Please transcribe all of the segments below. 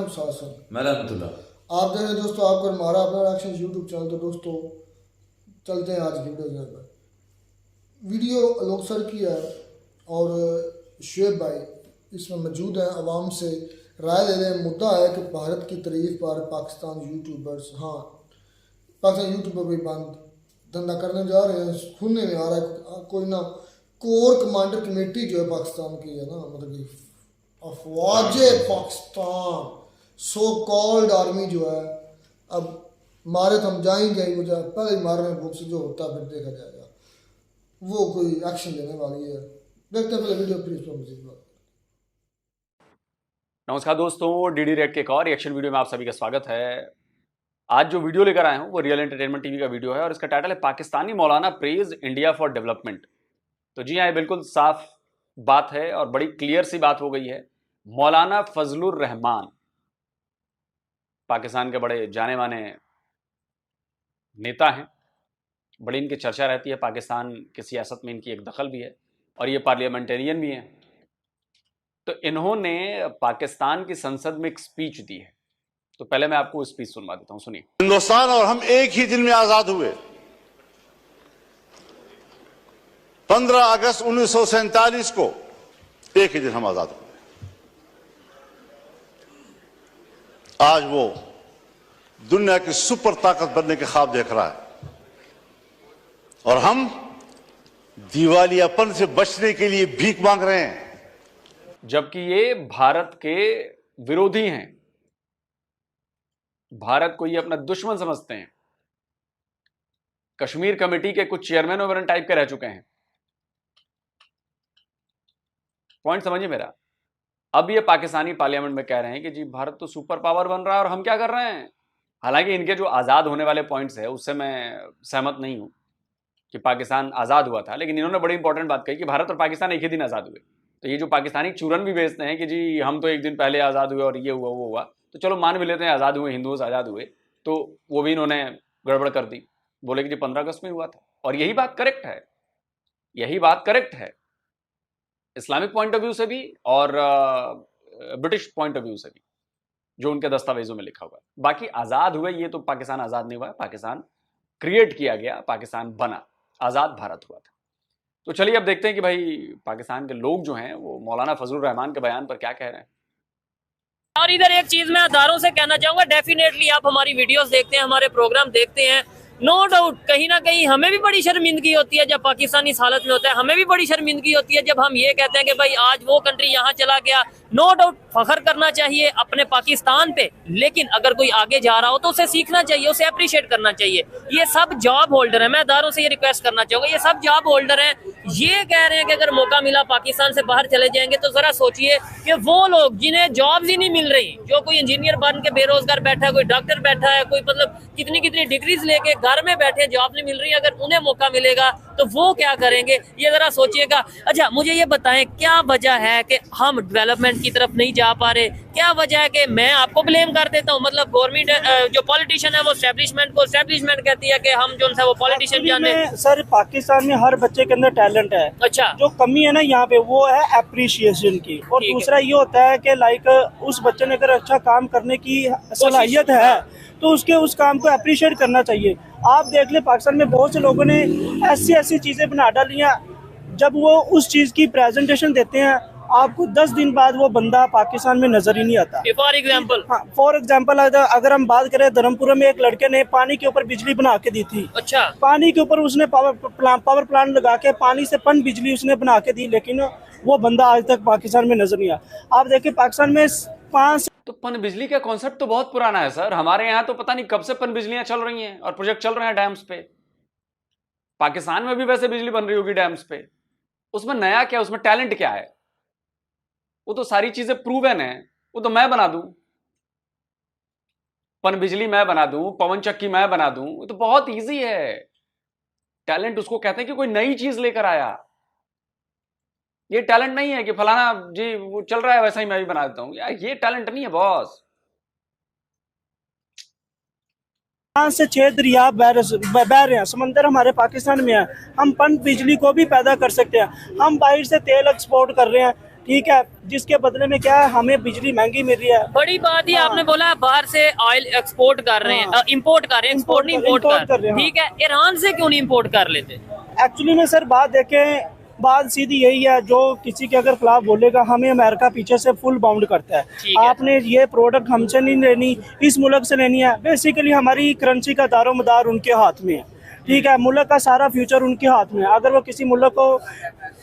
शासन मैं रहमतुल्लाह। आप देख रहे हैं दोस्तों, आपको हमारा अपना रिएक्शन यूट्यूब चैनल। तो दोस्तों चलते हैं आज की वीडियो पर। वीडियो लोकसर की है और शुएब भाई इसमें मौजूद हैं, आवाम से राय ले रहे हैं। मुद्दा है कि भारत की तारीफ पर पाकिस्तान यूट्यूबर्स, हाँ पाकिस्तान यूट्यूबर भी बंद धंधा करने जा रहे हैं। सुनने में आ रहा है कोई ना कोर कमांडर कमेटी जो है पाकिस्तान की है ना, मतलब कि अफवाज पाकिस्तान सो कॉल्ड आर्मी जो है, अब मारे तो हम जाएंगे ही, मुझे पहले ही मारने भूख से जो होता है फिर देखा जाएगा, वो कोई एक्शन लेने वाली है। देखते हैं पहले वीडियो प्लीज मजीद बात। नमस्कार दोस्तों, डीडी रेड के एक और रिएक्शन वीडियो में आप सभी का स्वागत है। आज जो वीडियो लेकर आए हूं वो रियल एंटरटेनमेंट टीवी का वीडियो है और इसका टाइटल है पाकिस्तानी मौलाना प्रेज इंडिया फॉर डेवलपमेंट। तो जी हाँ, बिल्कुल साफ बात है और बड़ी क्लियर सी बात हो गई है। मौलाना फजलुर रहमान पाकिस्तान के बड़े जाने माने नेता हैं, बड़ी इनकी चर्चा रहती है, पाकिस्तान की सियासत में इनकी एक दखल भी है और ये पार्लियामेंटेरियन भी हैं। तो इन्होंने पाकिस्तान की संसद में एक स्पीच दी है, तो पहले मैं आपको स्पीच सुनवा देता हूं, सुनिए। हिंदुस्तान और हम एक ही दिन में आजाद हुए। 15 अगस्त 1947 को एक ही दिन हम आजाद हुए। आज वो दुनिया की सुपर ताकत बनने के ख्वाब देख रहा है और हम दिवालियापन से बचने के लिए भीख मांग रहे हैं, जबकि ये भारत के विरोधी हैं, भारत को ये अपना दुश्मन समझते हैं। कश्मीर कमेटी के कुछ चेयरमैन वगैरह टाइप के रह चुके हैं। पॉइंट समझिए मेरा। अब ये पाकिस्तानी पार्लियामेंट में कह रहे हैं कि जी भारत तो सुपर पावर बन रहा है और हम क्या कर रहे हैं। हालांकि इनके जो आजाद होने वाले पॉइंट्स है उससे मैं सहमत नहीं हूं कि पाकिस्तान आजाद हुआ था, लेकिन इन्होंने बड़ी इंपॉर्टेंट बात कही कि भारत और पाकिस्तान एक ही दिन आजाद हुए। तो ये जो पाकिस्तानी चूरन भी बेचते हैं कि जी हम तो एक दिन पहले आजाद हुए और ये हुआ वो हुआ, तो चलो मान भी लेते हैं आजाद हुए, हिंदुओं से आजाद हुए, तो वो भी इन्होंने गड़बड़ कर दी, बोले कि जी 15 अगस्त में हुआ था। और यही बात करेक्ट है, यही बात करेक्ट है इस्लामिक पॉइंट ऑफ व्यू से भी और ब्रिटिश पॉइंट ऑफ व्यू से भी, जो उनके दस्तावेजों में लिखा हुआ है। बाकी आजाद हुए, ये तो पाकिस्तान आजाद नहीं हुआ है, पाकिस्तान क्रिएट किया गया, पाकिस्तान बना, आजाद भारत हुआ था। तो चलिए अब देखते हैं कि भाई पाकिस्तान के लोग जो हैं वो मौलाना फजलुर रहमान के बयान पर क्या कह रहे हैं। और इधर एक चीज मैं अदारों से कहना चाहूंगा, डेफिनेटली आप हमारी वीडियोस देखते हैं, हमारे प्रोग्राम देखते हैं, नो डाउट कहीं ना कहीं हमें भी बड़ी शर्मिंदगी होती है जब पाकिस्तान इस हालत में होता है। हमें भी बड़ी शर्मिंदगी होती है जब हम ये कहते हैं कि भाई आज वो कंट्री यहाँ चला गया। नो डाउट फख्र करना चाहिए अपने पाकिस्तान पे, लेकिन अगर कोई आगे जा रहा हो तो उसे सीखना चाहिए, उसे अप्रिशिएट करना चाहिए। ये सब जॉब होल्डर है, मैं अदारों से ये रिक्वेस्ट करना चाहूंगा, ये सब जॉब होल्डर हैं। ये कह रहे हैं कि अगर मौका मिला पाकिस्तान से बाहर चले जाएंगे, तो जरा सोचिए कि वो लोग जिन्हें जॉब्स ही नहीं मिल रही, जो कोई इंजीनियर बन के बेरोजगार बैठा है, कोई डॉक्टर बैठा है, कोई मतलब कितनी कितनी डिग्रीज लेके घर में बैठे जॉब नहीं मिल रही, अगर उन्हें मौका मिलेगा तो वो क्या करेंगे, ये जरा सोचिएगा। अच्छा मुझे ये बताएं, क्या वजह है कि हम डेवलपमेंट की तरफ नहीं जा पा रहे? क्या वजह है कि मैं आपको ब्लेम कर देता हूँ, मतलब गवर्नमेंट जो पॉलिटिशियन है वो एस्टेब्लिशमेंट को, एस्टेब्लिशमेंट कहती है कि हम जो है वो पॉलिटिशियन जाने। सर पाकिस्तान में हर बच्चे के अंदर टैलेंट है। अच्छा, जो कमी है ना यहाँ पे वो है अप्रिशिएशन की, और दूसरा ये होता है कि लाइक उस बच्चे ने अगर अच्छा काम करने की सलाहियत है तो उसके उस काम को अप्रिशिएट करना चाहिए। आप देख ले पाकिस्तान में बहुत से लोगों ने ऐसी चीजें बना डाली हैं, जब वो उस चीज की प्रेजेंटेशन देते हैं आपको 10 दिन बाद वो बंदा पाकिस्तान में नजर ही नहीं आता। फॉर एग्जाम्पल, हाँ, फॉर एग्जाम्पल अगर हम बात करें, धर्मपुरा में एक लड़के ने पानी के ऊपर बिजली बना के दी थी। अच्छा, पानी के ऊपर उसने पावर प्लांट लगा के पानी से पन बिजली उसने बना के दी, लेकिन वो बंदा आज तक पाकिस्तान में नजर नहीं आया। आप देखिए पाकिस्तान में 5 तो पन बिजली का कॉन्सेप्ट तो बहुत पुराना है सर, हमारे यहाँ तो पता नहीं कब से पन बिजलियां चल रही हैं और प्रोजेक्ट चल रहे हैं डैम्स पे। पाकिस्तान में भी वैसे बिजली बन रही होगी डैम्स पे, उसमें नया क्या, उसमें टैलेंट क्या है? वो तो सारी चीजें प्रूवन है, वो तो मैं बना दूं, पन बिजली मैं बना दूं, पवन चक्की मैं बना दूं, वो तो बहुत इजी है। टैलेंट उसको कहते हैं कि कोई नई चीज लेकर आया। ये टैलेंट नहीं है कि फलाना जी वो चल रहा है वैसा ही मैं भी बना देता हूं, यार ये टैलेंट नहीं है बॉस। 5 से 6 दरिया बह रहे हैं, समंदर हमारे पाकिस्तान में है, हम पन बिजली को भी पैदा कर सकते हैं। हम बाहर से तेल एक्सपोर्ट कर रहे हैं, ठीक है, जिसके बदले में क्या है हमें बिजली महंगी मिल रही है। बड़ी बात ये हाँ। आपने बोला बाहर से ऑयल एक्सपोर्ट कर रहे हैं, इंपोर्ट कर रहे हैं, एक्सपोर्ट नहीं इंपोर्ट कर रहे हैं। ठीक है, ईरान से क्यों नहीं इंपोर्ट कर लेते? एक्चुअली में सर बात देखें, बात सीधी यही है, जो किसी के अगर खिलाफ बोलेगा हमें अमेरिका पीछे से फुल बाउंड करता ठीक है। है। आपने ये प्रोडक्ट हमसे नहीं लेनी, इस मुल्क से लेनी है। बेसिकली हमारी करेंसी का दारोमदार उनके हाथ में है, ठीक है, मुल्क का सारा फ्यूचर उनके हाथ में है। अगर वो किसी मुल्क को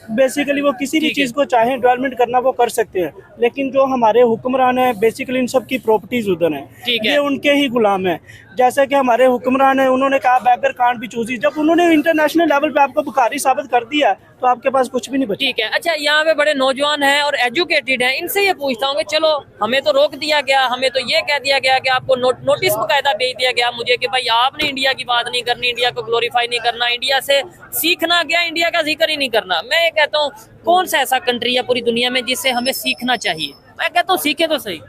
बेसिकली वो किसी भी ठीक है। चीज़ को चाहे डेवलपमेंट करना वो कर सकते हैं, लेकिन जो हमारे हुक्मरान है बेसिकली इन सब की प्रॉपर्टीज उधर हैं, ठीक है। ये उनके ही गुलाम है। जैसे कि हमारे हुक्मरान है, उन्होंने कहा बैगर कांट बी चूजी, जब उन्होंने इंटरनेशनल लेवल पे आपको बुखारी साबित कर दिया तो आपके पास कुछ भी नहीं बचा। ठीक है। अच्छा, यहाँ पे बड़े नौजवान हैं और एजुकेटेड हैं, इनसे ये पूछता हूँ कि चलो हमें तो रोक दिया गया, हमें तो ये कह दिया गया कि आपको नोटिस बकायदा भेज दिया गया मुझे कि भाई आपने इंडिया की बात नहीं करनी, इंडिया को ग्लोरीफाई नहीं करना, इंडिया से सीखना क्या, इंडिया का जिक्र ही नहीं करना। मैं ये कहता हूँ कौन सा ऐसा कंट्री है पूरी दुनिया में जिससे हमें सीखना चाहिए? मैं कहता हूँ सीखे तो सही।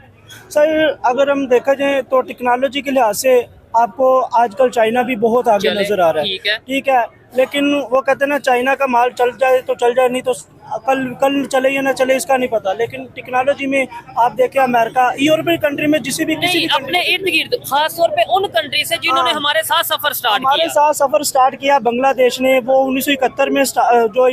सर अगर हम देखा जाए तो टेक्नोलॉजी के लिहाज से आपको आजकल चाइना भी बहुत आगे चले, नजर आ रहा है, ठीक है। ठीक है, लेकिन वो कहते हैं ना चाइना का माल चल जाए तो चल जाए, नहीं तो कल चले या ना चले इसका नहीं पता। लेकिन टेक्नोलॉजी में आप देखें अमेरिका, यूरोपियन कंट्री में किसी भी नहीं, अपने इर्द गिर्द खास तौर पे उन कंट्री से जिन्होंने हाँ। हमारे साथ सफर स्टार्ट हमारे किया। साथ सफर स्टार्ट किया बांग्लादेश ने, वो 1971 में जो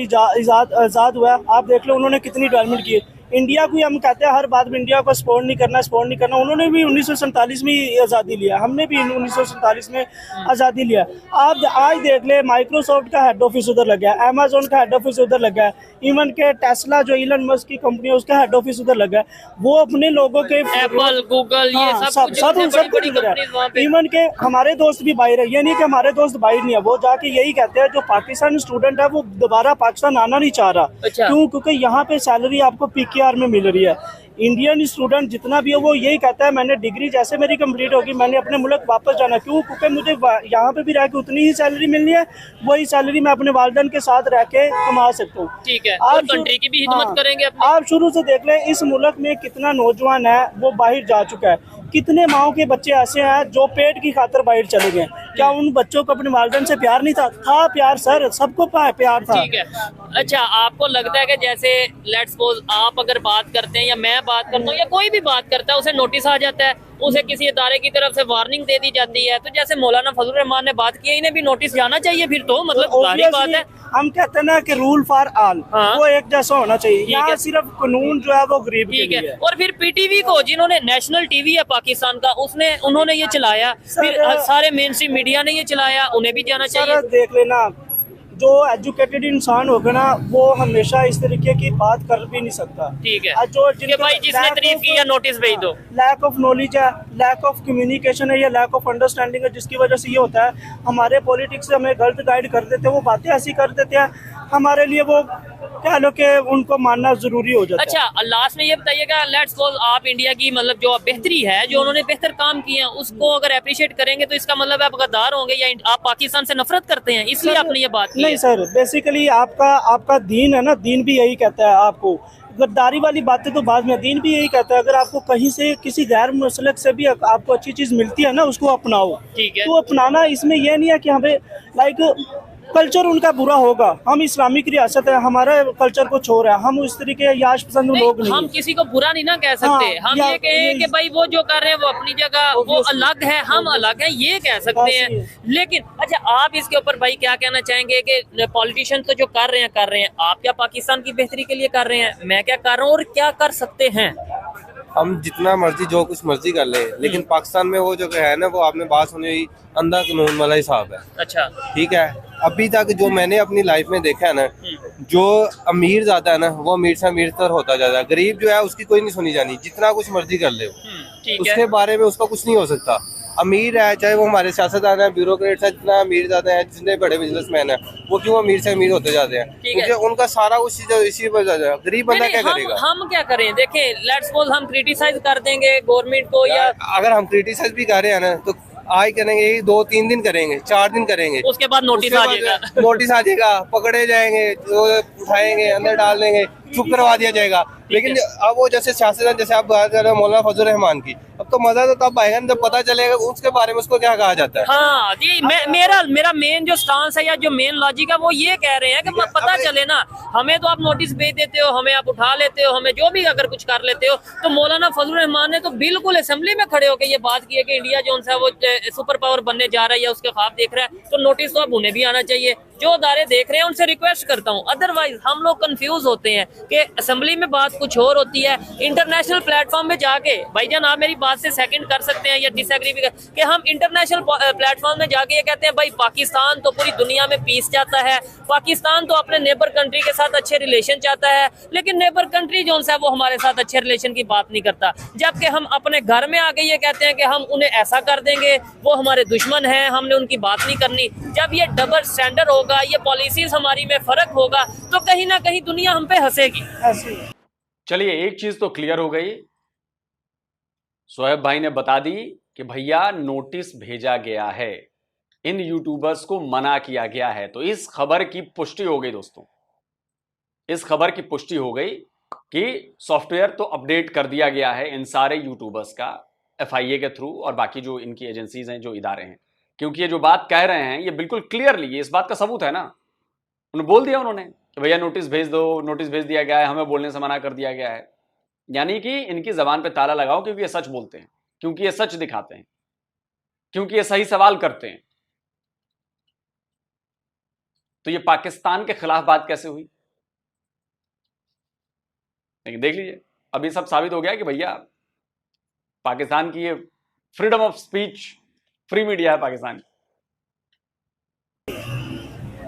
आज़ाद हुआ, आप देख लो उन्होंने कितनी डेवलपमेंट की। इंडिया को हम कहते हैं हर बात में इंडिया को सपोर्ट नहीं करना, उन्होंने भी 1947 में ही आज़ादी लिया, हमने भी 1947 में आज़ादी लिया। आप आज देख ले माइक्रोसॉफ्ट का हेड ऑफिस उधर लगा है, अमेजोन का हेड ऑफिस उधर लगा है, इवन के टेस्ला जो इलन मस्क की कंपनी है उसका हेड ऑफिस उधर लगा है। वो अपने लोगों के एप्पल, गूगल, ये हाँ, सब कुछ बड़ी बड़ी उधर कंपनीज वहाँ है। पे। इवन के हमारे दोस्त भी बाहर है, ये नहीं कि हमारे दोस्त बाहर नहीं है, वो जाके यही कहते हैं जो पाकिस्तानी स्टूडेंट है वो दोबारा पाकिस्तान आना नहीं चाह रहा। अच्छा। क्यों? क्योंकि यहाँ पे सैलरी आपको पीकेआर में मिल रही है। इंडियन स्टूडेंट जितना भी है वो यही कहता है मैंने डिग्री जैसे मेरी कंप्लीट होगी मैंने अपने मुल्क वापस जाना। क्यों? क्योंकि मुझे यहाँ पे भी रह के उतनी ही सैलरी मिलनी है, वही सैलरी मैं अपने वालिदैन के साथ रह के कमा सकता हूँ। ठीक है, और कंट्री की भी हिदमत करेंगे अपनी। आप शुरू से देख लें इस मुल्क में कितना नौजवान है वो बाहर जा चुका है, कितने माओ के बच्चे ऐसे हैं जो पेट की खातिर बाहर चले गए। क्या उन बच्चों को अपने वालिदैन से प्यार नहीं था? था प्यार सर, सबको प्यार था। ठीक है। अच्छा, आपको लगता है कि जैसे लेट्स सपोज आप अगर बात करते हैं या मैं बात करता हूँ या कोई भी बात करता है, उसे नोटिस आ जाता है, उसे किसी इदारे की तरफ से वार्निंग दे दी जाती है, तो जैसे मौलाना फजलुर रहमान ने बात की, इन्हें भी नोटिस जाना चाहिए फिर तो, मतलब जाहिर बात है। हम कहते हैं ना कि रूल फॉर ऑल, हाँ। वो एक जैसा होना चाहिए। ठीक यहाँ है। सिर्फ कानून जो है वो गरीब के ठीक लिए है। है। और फिर पीटीवी को, जिन्होंने नेशनल टीवी है पाकिस्तान का, उन्होंने ये चलाया, फिर सर, सारे मेन स्ट्रीम मीडिया ने ये चलाया, उन्हें भी जाना चाहिए। सर देख लेना, जो एजुकेटेड इंसान होगा ना वो हमेशा इस तरीके की बात कर भी नहीं सकता। ठीक है, जो कि भाई जिसने तारीफ की या नोटिस भेज दो। लैक ऑफ नॉलेज है, लैक ऑफ कम्युनिकेशन है या लैक ऑफ अंडरस्टैंडिंग है, जिसकी वजह से ये होता है हमारे पॉलिटिक्स हमें गलत गाइड कर देते हैं, वो बातें ऐसी कर देते हैं हमारे लिए, वो कह लो कि उनको मानना जरूरी हो जाता है। अच्छा, लास्ट में ये बताइएगा, लेट्स सपोज आप इंडिया की मतलब जो बेहतरी है, जो उन्होंने बेहतर काम किए हैं, उसको अगर अप्रिशिएट करेंगे तो इसका मतलब आप गद्दार होंगे या आप पाकिस्तान से नफरत करते हैं, इसलिए आपने ये बात की नहीं है। सर, बेसिकली आपका दीन है ना, दीन भी यही कहता है आपको, गद्दारी वाली बातें तो बाद में, दीन भी यही कहता है अगर आपको कहीं से किसी गैर मसलक से भी आपको अच्छी चीज मिलती है ना उसको अपनाओ। ठीक है। तो अपनाना इसमें यह नहीं है कि हमें लाइक कल्चर उनका बुरा होगा, हम इस्लामिक रियासत है, हमारा कल्चर को छोड़ है, हम उस तरीके याश पसंद लोग नहीं हम हैं। किसी को बुरा नहीं ना कह सकते। हाँ, हम या- ये कहें कि भाई वो जो कर रहे हैं वो अपनी जगह वो Obviously, अलग है, हम अलग है, ये कह सकते हैं। लेकिन अच्छा, आप इसके ऊपर भाई क्या कहना चाहेंगे कि पॉलिटिशियन तो जो कर रहे हैं, आप क्या पाकिस्तान की बेहतरी के लिए कर रहे हैं, मैं क्या कर रहा हूँ और क्या कर सकते हैं? हम जितना मर्जी जो कुछ मर्जी कर ले, लेकिन पाकिस्तान में वो जो है ना, वो आपने बात सुनी हुई अंधा कानून वाला हिसाब है। अच्छा। ठीक है, अभी तक जो मैंने अपनी लाइफ में देखा है ना, जो अमीर ज्यादा है ना वो अमीर से अमीर तर होता जाता है, गरीब जो है उसकी कोई नहीं सुनी जानी, जितना कुछ मर्जी कर ले ठीक है। उसके बारे में उसका कुछ नहीं हो सकता। अमीर है चाहे वो हमारे सियासतदान है, ब्यूरोक्रेट्स है, जितना अमीर जाते हैं, जितने बड़े बिजनेसमैन है, वो क्यों अमीर से अमीर होते जाते हैं, ठीक है। क्योंकि उनका सारा कुछ इसी पर जाता है। गरीब बंदा क्या करेगा? हम क्या करें? देखें, लेट्स सपोज हम क्रिटिसाइज कर देंगे गवर्नमेंट को, या अगर हम क्रिटिसाइज भी कर रहे हैं ना तो आज करेंगे, 2-3 दिन करेंगे, 4 दिन करेंगे, उसके बाद नोटिस आ जाएगा। नोटिस आ जाएगा, पकड़े जाएंगे, उठाएंगे, अंदर डाल देंगे, चुप करवा दिया जाएगा। लेकिन अब वो जैसे सियासतदान, जैसे आप बात कर रहे हो मौलाना फजल रहमान की, अब अब तो मजा तो तब आएगा ना जब पता चलेगा उसके बारे में उसको क्या कहा जाता है। हाँ जी, मेरा मेन जो स्टांस है या जो मेन लॉजिक है वो ये कह रहे हैं कि पता चले ना, हमें तो आप नोटिस भेज देते हो, हमें आप उठा लेते हो, हमें जो भी अगर कुछ कर लेते हो, तो मौलाना फजलुर रहमान ने तो बिल्कुल असेंबली में खड़े होकर ये बात की है कि इंडिया जो है वो सुपर पावर बनने जा रहा है या उसके ख्वाब देख रहा है, तो नोटिस तो अब उन्हें भी आना चाहिए। जो अदारे देख रहे हैं उनसे रिक्वेस्ट करता हूँ, अदरवाइज हम लोग कंफ्यूज होते हैं कि असेंबली में बात कुछ और होती है, इंटरनेशनल प्लेटफॉर्म में जाके, भाईजान आप मेरी बात से सेकंड कर सकते हैं या डिसएग्री भी कि हम इंटरनेशनल प्लेटफॉर्म में जाके ये कहते हैं भाई पाकिस्तान तो पूरी दुनिया में पीस चाहता है, पाकिस्तान तो अपने नेबर कंट्री के साथ अच्छे रिलेशन चाहता है, लेकिन नेबर कंट्री जो है वो हमारे साथ अच्छे रिलेशन की बात नहीं करता। जबकि हम अपने घर में आके ये कहते हैं कि हम उन्हें ऐसा कर देंगे, वो हमारे दुश्मन हैं, हमने उनकी बात नहीं करनी। जब ये डबल स्टैंडर्ड होगा, ये पॉलिसीज हमारी में फर्क होगा, तो कहीं ना कहीं दुनिया हम पे हंसेगी। चलिए एक चीज तो क्लियर हो गई, शोएब भाई ने बता दी कि भैया नोटिस भेजा गया है, इन यूट्यूबर्स को मना किया गया है। तो इस खबर की पुष्टि हो गई दोस्तों, इस खबर की पुष्टि हो गई कि सॉफ्टवेयर तो अपडेट कर दिया गया है इन सारे यूट्यूबर्स का FIA के थ्रू और बाकी जो इनकी एजेंसीज हैं, जो इदारे हैं, क्योंकि ये जो बात कह रहे हैं ये बिल्कुल क्लियरली, ये इस बात का सबूत है ना, उन्होंने बोल दिया उन्होंने कि भैया नोटिस भेज दो, नोटिस भेज दिया गया है, हमें बोलने से मना कर दिया गया है। यानी कि इनकी जबान पे ताला लगाओ, क्योंकि ये सच बोलते हैं, क्योंकि ये सच दिखाते हैं, क्योंकि ये सही सवाल करते हैं। तो ये पाकिस्तान के खिलाफ बात कैसे हुई? लेकिन देख लीजिए, अभी सब साबित हो गया कि भैया पाकिस्तान की ये freedom of speech, free media है पाकिस्तान।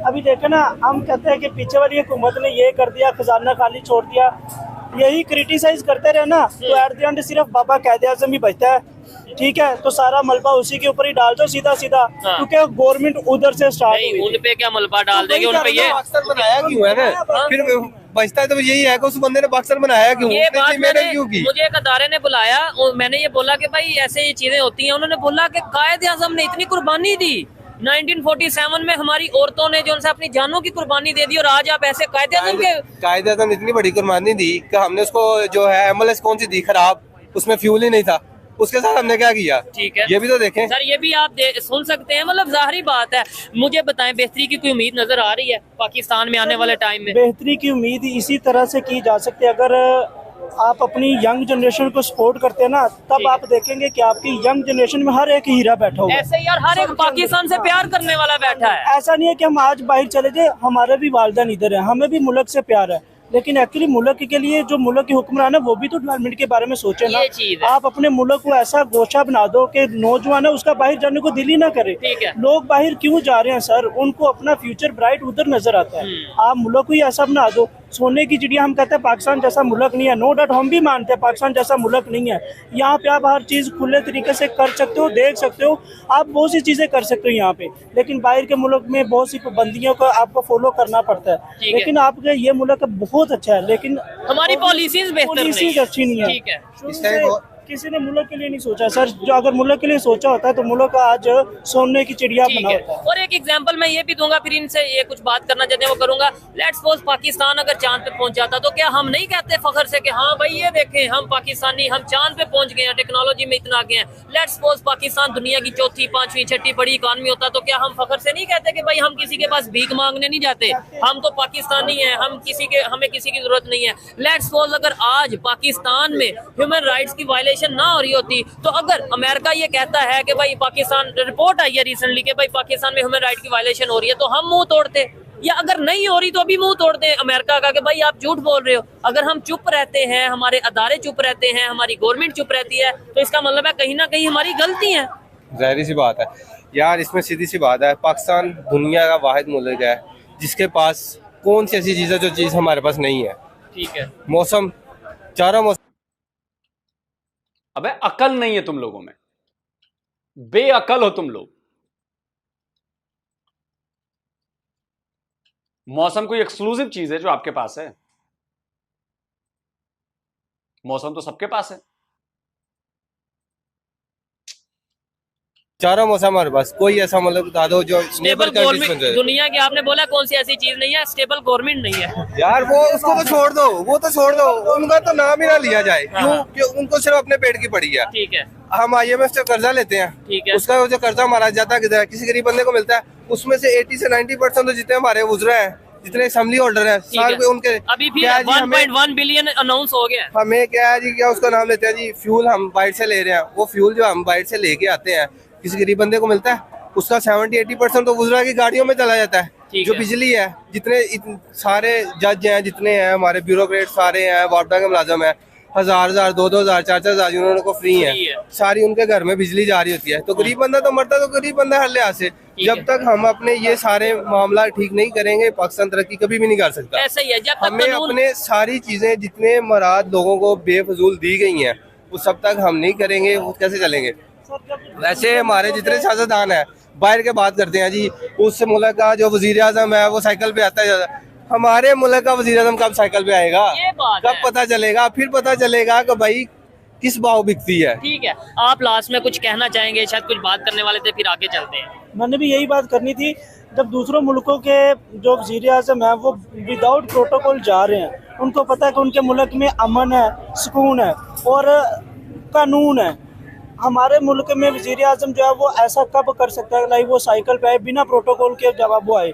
अभी देखे ना, हम कहते हैं कि पीछे वाली हुकूमत ने ये कर दिया, खजाना खाली छोड़ दिया, यही क्रिटिसाइज करते रहे ना, तो एट द एंड सिर्फ बाबा कायदे आज़म ही बचता है। ठीक है, तो सारा मलबा उसी के ऊपर ही डाल दो सीधा सीधा, क्योंकि गवर्नमेंट उधर से स्टार्ट हुई। उन पे क्या मलबा डाल देंगे, उन पे ये पाकिस्तान बनाया क्यों है ना, फिर बचता है तो यही है कि उस बंदे ने पाकिस्तान बनाया क्यों, ये बात क्यों की? मुझे एक अदारे ने बुलाया और मैंने ये बोला कि भाई ऐसे ये चीजें होती हैं। उन्होंने बोला कि कायदे आज़म ने इतनी कुर्बानी दी, 1947 में हमारी औरतों ने जो उनसे अपनी जानों की कुर्बानी दे दी, और आज आप ऐसे कायदे आज़म के कायदे आज़म इतनी बड़ी कुर्बानी दी कि हमने उसको जो है एम्बुलेंस कौन सी दी खराब, उसमें फ्यूल ही नहीं था, उसके साथ हमने क्या किया? ठीक है, ये भी तो देखें सर, ये भी आप सुन सकते हैं। मतलब जाहिर बात है, मुझे बताएं बेहतरी की कोई उम्मीद नजर आ रही है पाकिस्तान में आने वाले टाइम में? बेहतरी की उम्मीद इसी तरह से की जा सकती है, अगर आप अपनी यंग जनरेशन को सपोर्ट करते हैं ना, तब आप देखेंगे कि आपकी यंग जनरेशन में हर एक हीरा बैठा होगा। ऐसे यार हर एक पाकिस्तान से प्यार करने वाला बैठा है। ऐसा नहीं है कि हम आज बाहर चले जाए, हमारे भी वालिदैन इधर है, हमें भी मुल्क से प्यार है, लेकिन एक्चुअली मुल्क के लिए जो मुल्क के हुक्मरान है वो भी तो डेवलपमेंट के बारे में सोचे ना। ये चीज़ है। आप अपने मुल्क को ऐसा गोशा बना दो कि नौजवान है उसका बाहर जाने को दिल ही ना करे। ठीक है। लोग बाहर क्यों जा रहे हैं सर? उनको अपना फ्यूचर ब्राइट उधर नजर आता है। आप मुल्क को ही ऐसा बना दो, सोने की चिड़िया। हम कहते हैं पाकिस्तान जैसा मुल्क नहीं है, नो डाउट हम भी मानते हैं पाकिस्तान जैसा मुल्क नहीं है। यहाँ पे आप हर चीज़ खुले तरीके से कर सकते हो, देख सकते हो, आप बहुत सी चीज़ें कर सकते हो यहाँ पे। लेकिन बाहर के मुल्क में बहुत सी पाबंदियों को आपको फॉलो करना पड़ता है। लेकिन आपका ये मुल्क बहुत अच्छा है, लेकिन हमारी पॉलिसीज बेहतर नहीं पॉलिसीज है। अच्छी नहीं है। ठीक है, शुरू से किसी ने मुल्क के लिए नहीं सोचा सर। जो अगर मुल्क के लिए सोचा होता है तो मुल्क का आज सोने की चिड़िया ठीक बना है। होता है। और एक एग्जांपल मैं ये भी दूंगा, फिर इनसे ये कुछ बात करना चाहते हैं वो करूंगा। लेट्स सपोज पाकिस्तान अगर चांद पे पहुंच जाता, तो क्या हम नहीं कहते फखर से कि हाँ भाई ये देखें हम पाकिस्तानी, हम चांद पे पहुंच गए हैं, टेक्नोलॉजी में इतना आगे हैं। लेट्स सपोज पाकिस्तान दुनिया की चौथी, पांचवी, छठी बड़ी इकॉनमी होता, तो क्या हम फखर से नहीं कहते कि भाई हम किसी के पास भीख मांगने नहीं जाते, हम तो पाकिस्तानी हैं, हमें किसी की जरूरत नहीं है। लेट्स सपोज अगर आज पाकिस्तान में ह्यूमन राइट्स की वायलेशन ना हो रही होती, तो अगर अमेरिका ये कहता है कि भाई पाकिस्तान, रिपोर्ट आई है रिसेंटली कि भाई पाकिस्तान में ह्यूमन राइट की वायलेशन हो रही है, तो हम मुंह तोड़ते, या अगर नहीं हो रही तो अभी मुंह तोड़ते अमेरिका का कि भाई आप झूठ बोल रहे हो। अगर हम चुप रहते हैं, हमारे अदारे चुप रहते हैं, हमारी गवर्नमेंट चुप रहती है, तो इसका मतलब है कहीं ना कहीं हमारी गलती है। जाहिर सी बात है यार, इसमें सीधी सी बात है, पाकिस्तान दुनिया का वाहिद मुल्क है जिसके पास कौन सी ऐसी चीज़ है जो चीज़ हमारे पास नहीं है। ठीक है, मौसम, चारों मौसम। अबे अकल नहीं है तुम लोगों में, बेअकल हो तुम लोग। मौसम कोई एक्सक्लूसिव चीज है जो आपके पास है? मौसम तो सबके पास है। चारों मौसम हमारे पास, कोई ऐसा मतलब बता दो जो स्टेबल नेबर कंट्रीज गवर्नमेंट में दुनिया की आपने बोला कौन सी ऐसी चीज नहीं है, स्टेबल गवर्नमेंट नहीं है। यार वो उसको तो छोड़ दो, वो तो छोड़ दो, उनका तो नाम ही ना लिया जाए। क्यों? क्यों? उनको सिर्फ अपने पेट की पड़ी है। ठीक है, हम IMF से कर्जा लेते हैं, ठीक है। उसका जो कर्जा हमारा जाता है किधर है? किसी गरीब बंदे को मिलता है, उसमें से 80 से 90% तो जितने हमारे गुजरे हैं, जितने असेंबली होल्डर हैं, ठीक है। साल पे उनके अभी भी क्या है जी, 1.1 बिलियन अनाउंस हो गया है। हमें क्या है जी, क्या उसका नाम लेते हैं जी, फ्यूल हम बाहर से ले रहे हैं। वो फ्यूल जो हम बाहर से लेके आते हैं, किसी गरीब बंदे को मिलता है, उसका 70-80% तो गुजरा की गाड़ियों में चला जाता है। ठीक जो है। बिजली है, जितने सारे जज हैं, जितने हैं हमारे ब्यूरोक्रेट सारे हैं, वार्डा के मुलाजम है, 1000-1000, 2000, 4000 जिन्होंने को फ्री है, फ्री है। सारी उनके घर में बिजली जा रही होती है। तो गरीब बंदा तो मरता, तो गरीब बंदा हर लिहाज से। जब तक हम अपने ये सारे मामला ठीक नहीं करेंगे, पाकिस्तान तरक्की कभी भी नहीं कर सकता। ऐसा ही है, जब तक हमें कानून अपने सारी चीजें जितने मराद लोगों को बेफजूल दी गई हैं, वो सब तक हम नहीं करेंगे, वो कैसे चलेंगे? वैसे हमारे जितने सियासतदान हैं बाहर के बात करते हैं जी, उस मुल्क का जो वजीर आजम है वो साइकिल पे आता है, हमारे मुल्क का वजीर आजम कब साइकिल पे आएगा? ये बात कब है। पता चलेगा? फिर पता चलेगा कि भाई किस भाव बिकती है। ठीक है, आप लास्ट में कुछ कहना चाहेंगे? शायद कुछ बात करने वाले थे, फिर आगे चलते हैं। मैंने भी यही बात करनी थी। जब दूसरों मुल्कों के जो वज़ीर आज़म हैं वो विदाउट प्रोटोकॉल जा रहे हैं, उनको पता है कि उनके मुल्क में अमन है, सुकून है और कानून है। हमारे मुल्क में वज़ीर आज़म जो है वो ऐसा कब कर सकता है, लाइक वो साइकिल पे आए बिना प्रोटोकॉल के जवाब वो आए।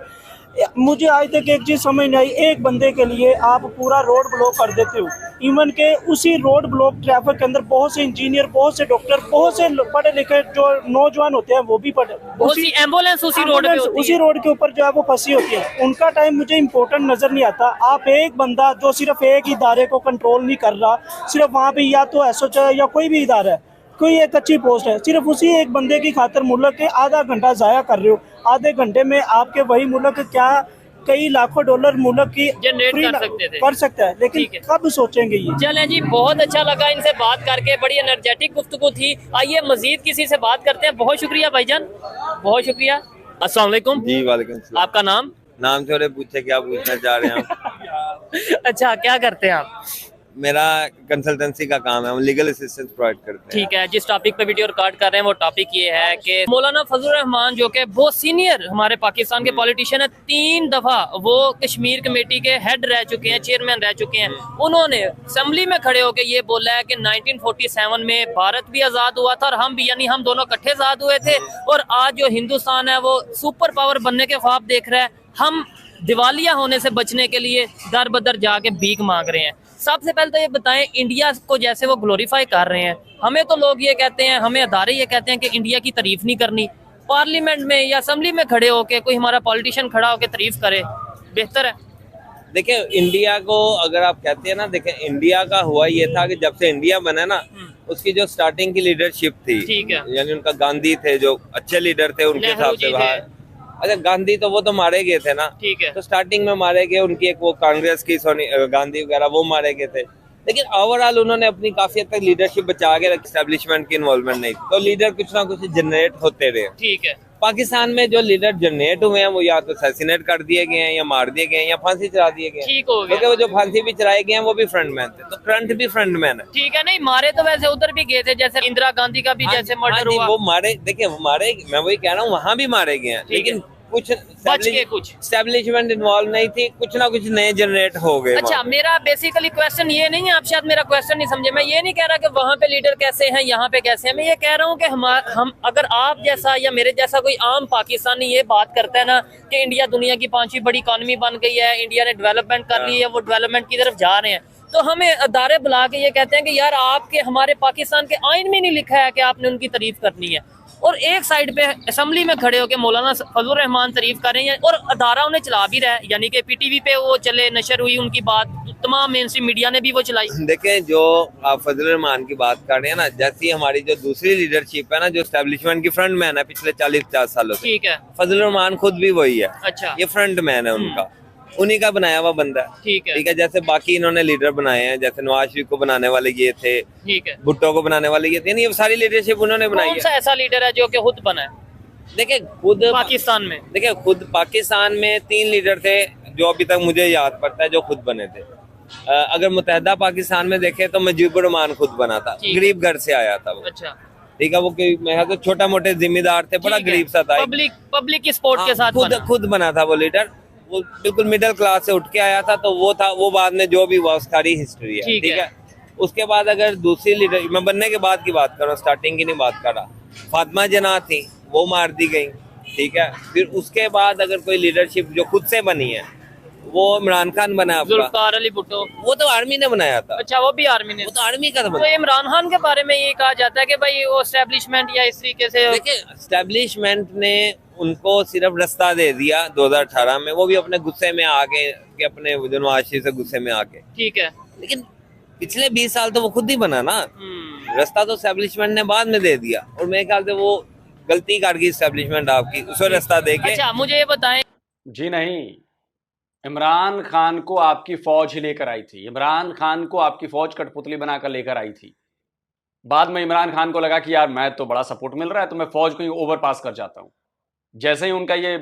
मुझे आज तक एक चीज़ समझ नहीं आई, एक बंदे के लिए आप पूरा रोड ब्लॉक कर देते हो। इवन के उसी रोड ब्लॉक ट्रैफिक के अंदर बहुत से इंजीनियर, बहुत से डॉक्टर, बहुत से पढ़े लिखे जो नौजवान होते हैं वो भी पढ़े, बहुत सी एम्बुलेंस उसी रोड पे होती उसी है। रोड के ऊपर जो है वो फंसी होती है। उनका टाइम मुझे इम्पोर्टेंट नजर नहीं आता। आप एक बंदा जो सिर्फ एक इदारे को कंट्रोल नहीं कर रहा, सिर्फ वहाँ पे या तो SHO है या कोई भी इदारा है, कोई एक अच्छी पोस्ट है, सिर्फ उसी एक बंदे की खातिर मुल्क के आधा घंटा ज़ाया कर रहे हो। आधे घंटे में आपके वही मुल्क क्या कई लाखों डॉलर मुल्क की जनरेट free कर सकते थे। कर सकता है, लेकिन ठीक है। कब सोचेंगे ये? चलें जी, बहुत अच्छा लगा इनसे बात करके, बड़ी एनर्जेटिक गुफ्तगू थी। आइए मजीद किसी से बात करते हैं। बहुत शुक्रिया भाईजान, बहुत शुक्रिया। अस्सलाम वालेकुम जी वालेकुम सलाम। आपका नाम? नाम से पूछे क्या पूछना चाह रहे हैं आप? अच्छा, क्या करते हैं आप? मेरा कंसल्टेंसी का काम है, हम लीगल असिस्टेंस प्रोवाइड करते हैं। ठीक है, जिस टॉपिक पे वीडियो रिकॉर्ड कर रहे हैं वो टॉपिक ये है कि मौलाना फजलुर रहमान जो कि बहुत सीनियर हमारे पाकिस्तान के पॉलिटिशियन है, 3 दफा वो कश्मीर कमेटी के हेड रह चुके हैं, चेयरमैन रह चुके हैं। उन्होंने असेंबली में खड़े होकर ये बोला है कि 1947 में भारत भी आजाद हुआ था और हम भी, यानी हम दोनों इकट्ठे आजाद हुए थे, और आज जो हिंदुस्तान है वो सुपर पावर बनने के ख्वाब देख रहा है। हम दिवालिया होने से बचने के लिए दर बदर जाके भीख मांग रहे हैं। सबसे पहले तो ये बताएं, इंडिया को जैसे वो ग्लोरीफाई कर रहे हैं, हमें तो लोग ये कहते हैं, हमें अदारे ये कहते हैं कि इंडिया की तारीफ नहीं करनी। पार्लियामेंट में या असेंबली में खड़े होके कोई हमारा पॉलिटिशियन खड़ा होकर तारीफ करे, बेहतर है। देखिए, इंडिया को अगर आप कहते हैं ना, देखिए इंडिया का हुआ ये था कि जब से इंडिया बना ना, उसकी जो स्टार्टिंग की लीडरशिप थी, ठीक है। यानी उनका गांधी थे जो अच्छे लीडर थे, उनके नेहरू हिसाब जी से थे। बाहर। अच्छा, गांधी तो वो तो मारे गए थे ना, ठीक है। तो स्टार्टिंग में मारे गए, उनकी एक वो कांग्रेस की गांधी वगैरह वो मारे गए थे, लेकिन ओवरऑल उन्होंने अपनी काफी हद तक लीडरशिप बचा के रखी, एस्टेब्लिशमेंट की इन्वॉल्वमेंट नहीं थी, तो लीडर कुछ ना कुछ जनरेट होते रहे। ठीक है। पाकिस्तान में जो लीडर जनरेट हुए हैं वो या तो असैसिनेट कर दिए गए हैं, या मार दिए गए हैं, या फांसी चढ़ा दिए गए हैं। ठीक हो गया। क्योंकि वो जो फांसी भी चढ़ाए गए हैं वो भी फ्रंटमैन थे, तो करंट भी फ्रंटमैन है। ठीक है, नहीं मारे तो वैसे उधर भी गए थे, जैसे इंदिरा गांधी का भी जैसे मर्डर हुआ। वो मारे, देखिए वो मारे, मैं वही कह रहा हूँ, वहाँ भी मारे गए हैं, लेकिन कुछ बच के कुछ एस्टेब्लिशमेंट इन्वॉल्व नहीं थी, कुछ ना कुछ नए जनरेट हो गए। अच्छा, मेरा बेसिकली क्वेश्चन ये नहीं है, आप शायद मेरा क्वेश्चन नहीं समझे। मैं ये नहीं कह रहा कि वहाँ पे लीडर कैसे हैं, यहाँ पे कैसे हैं। मैं ये कह रहा हूँ कि हम अगर आप जैसा या मेरे जैसा कोई आम पाकिस्तानी ये बात करता है ना कि इंडिया दुनिया की 5वीं बड़ी इकॉनमी बन गई है, इंडिया ने डेवलपमेंट कर ली है, वो डेवलपमेंट की तरफ जा रहे हैं, तो हमें अदारे बुला के ये कहते हैं कि यार आपके हमारे पाकिस्तान के आइन में नहीं लिखा है कि आपने उनकी तारीफ करनी है, और एक साइड पे असेंबली में खड़े होकर मौलाना फजलुर रहमान तारीफ कर रहे हैं और अदारा उन्हें चला भी रहा है, यानी कि PTV पे वो चले, नशर हुई उनकी बात, तमाम मेन स्ट्रीम मीडिया ने भी वो चलाई। देखें, जो आप फजलुर रहमान की बात कर रहे हैं ना, जैसी हमारी जो दूसरी लीडरशिप है ना, जो एस्टेब्लिशमेंट की फ्रंट मैन है पिछले 40-50 सालों से, ठीक है। फजलुर रहमान खुद भी वही है। अच्छा। ये फ्रंट मैन है उनका, उन्हीं का बनाया हुआ बंदा है। ठीक है। ठीक है, जैसे बाकी इन्होंने लीडर बनाए हैं, जैसे नवाज शरीफ को बनाने वाले ये थे, ठीक है। भुट्टो को बनाने वाले ये थे, यानी ये सारी लीडरशिप उन्होंने बनाई कौन सा है। ऐसा लीडर है जो कि खुद बना है देखिए खुद पाकिस्तान में? देखिए खुद पाकिस्तान में 3 लीडर थे जो अभी तक मुझे याद पड़ता है जो खुद बने थे। अगर मुत्तहदा पाकिस्तान में देखें तो मुजीबुर रहमान खुद बना था, ठीक। गरीब घर से आया था वो। अच्छा। ठीक है, वो कोई मैं तो छोटा मोटे जिम्मेदार थे, बड़ा गरीब सा था, पब्लिक सपोर्ट के साथ खुद बना था वो लीडर, वो बिल्कुल मिडिल क्लास से उठ के आया था, तो वो था, वो बाद में जो भी हुआ उसका हिस्ट्री है, ठीक है। उसके बाद अगर दूसरी लीडर, मैं बनने के बाद की बात कर रहा हूँ, स्टार्टिंग की नहीं बात कर रहा, फातिमा जना थी, वो मार दी गई, ठीक है। फिर उसके बाद अगर कोई लीडरशिप जो खुद से बनी है, वो इमरान खान बना आपका, जुल्फिकार अली भुट्टो, वो तो आर्मी ने बनाया था। अच्छा, वो भी आर्मी ने, वो तो आर्मी का था। तो इमरान खान के बारे में ये कहा जाता है कि भाई वो एस्टेब्लिशमेंट या इस तरीके से, देखिए एस्टेब्लिशमेंट ने उनको सिर्फ रास्ता दे दिया 2018 में, वो भी अपने गुस्से में आके, अपने नवाज शरीफ से गुस्से में आके, ठीक है। लेकिन पिछले 20 साल तो वो खुद ही बना ना, रास्ता तो एस्टेब्लिशमेंट ने बाद में दे दिया, और मेरे ख्याल से वो गलती कर गई एस्टेब्लिशमेंट आपकी, उसको रास्ता दे के। अच्छा, मुझे ये बताएं। जी नहीं, इमरान खान को आपकी फौज ही लेकर आई थी, इमरान खान को आपकी फौज कठपुतली बनाकर लेकर आई थी। बाद में इमरान खान को लगा कि यार मैं तो बड़ा सपोर्ट मिल रहा है, तो मैं फौज को ही ओवरपास कर जाता हूं। जैसे ही उनका ये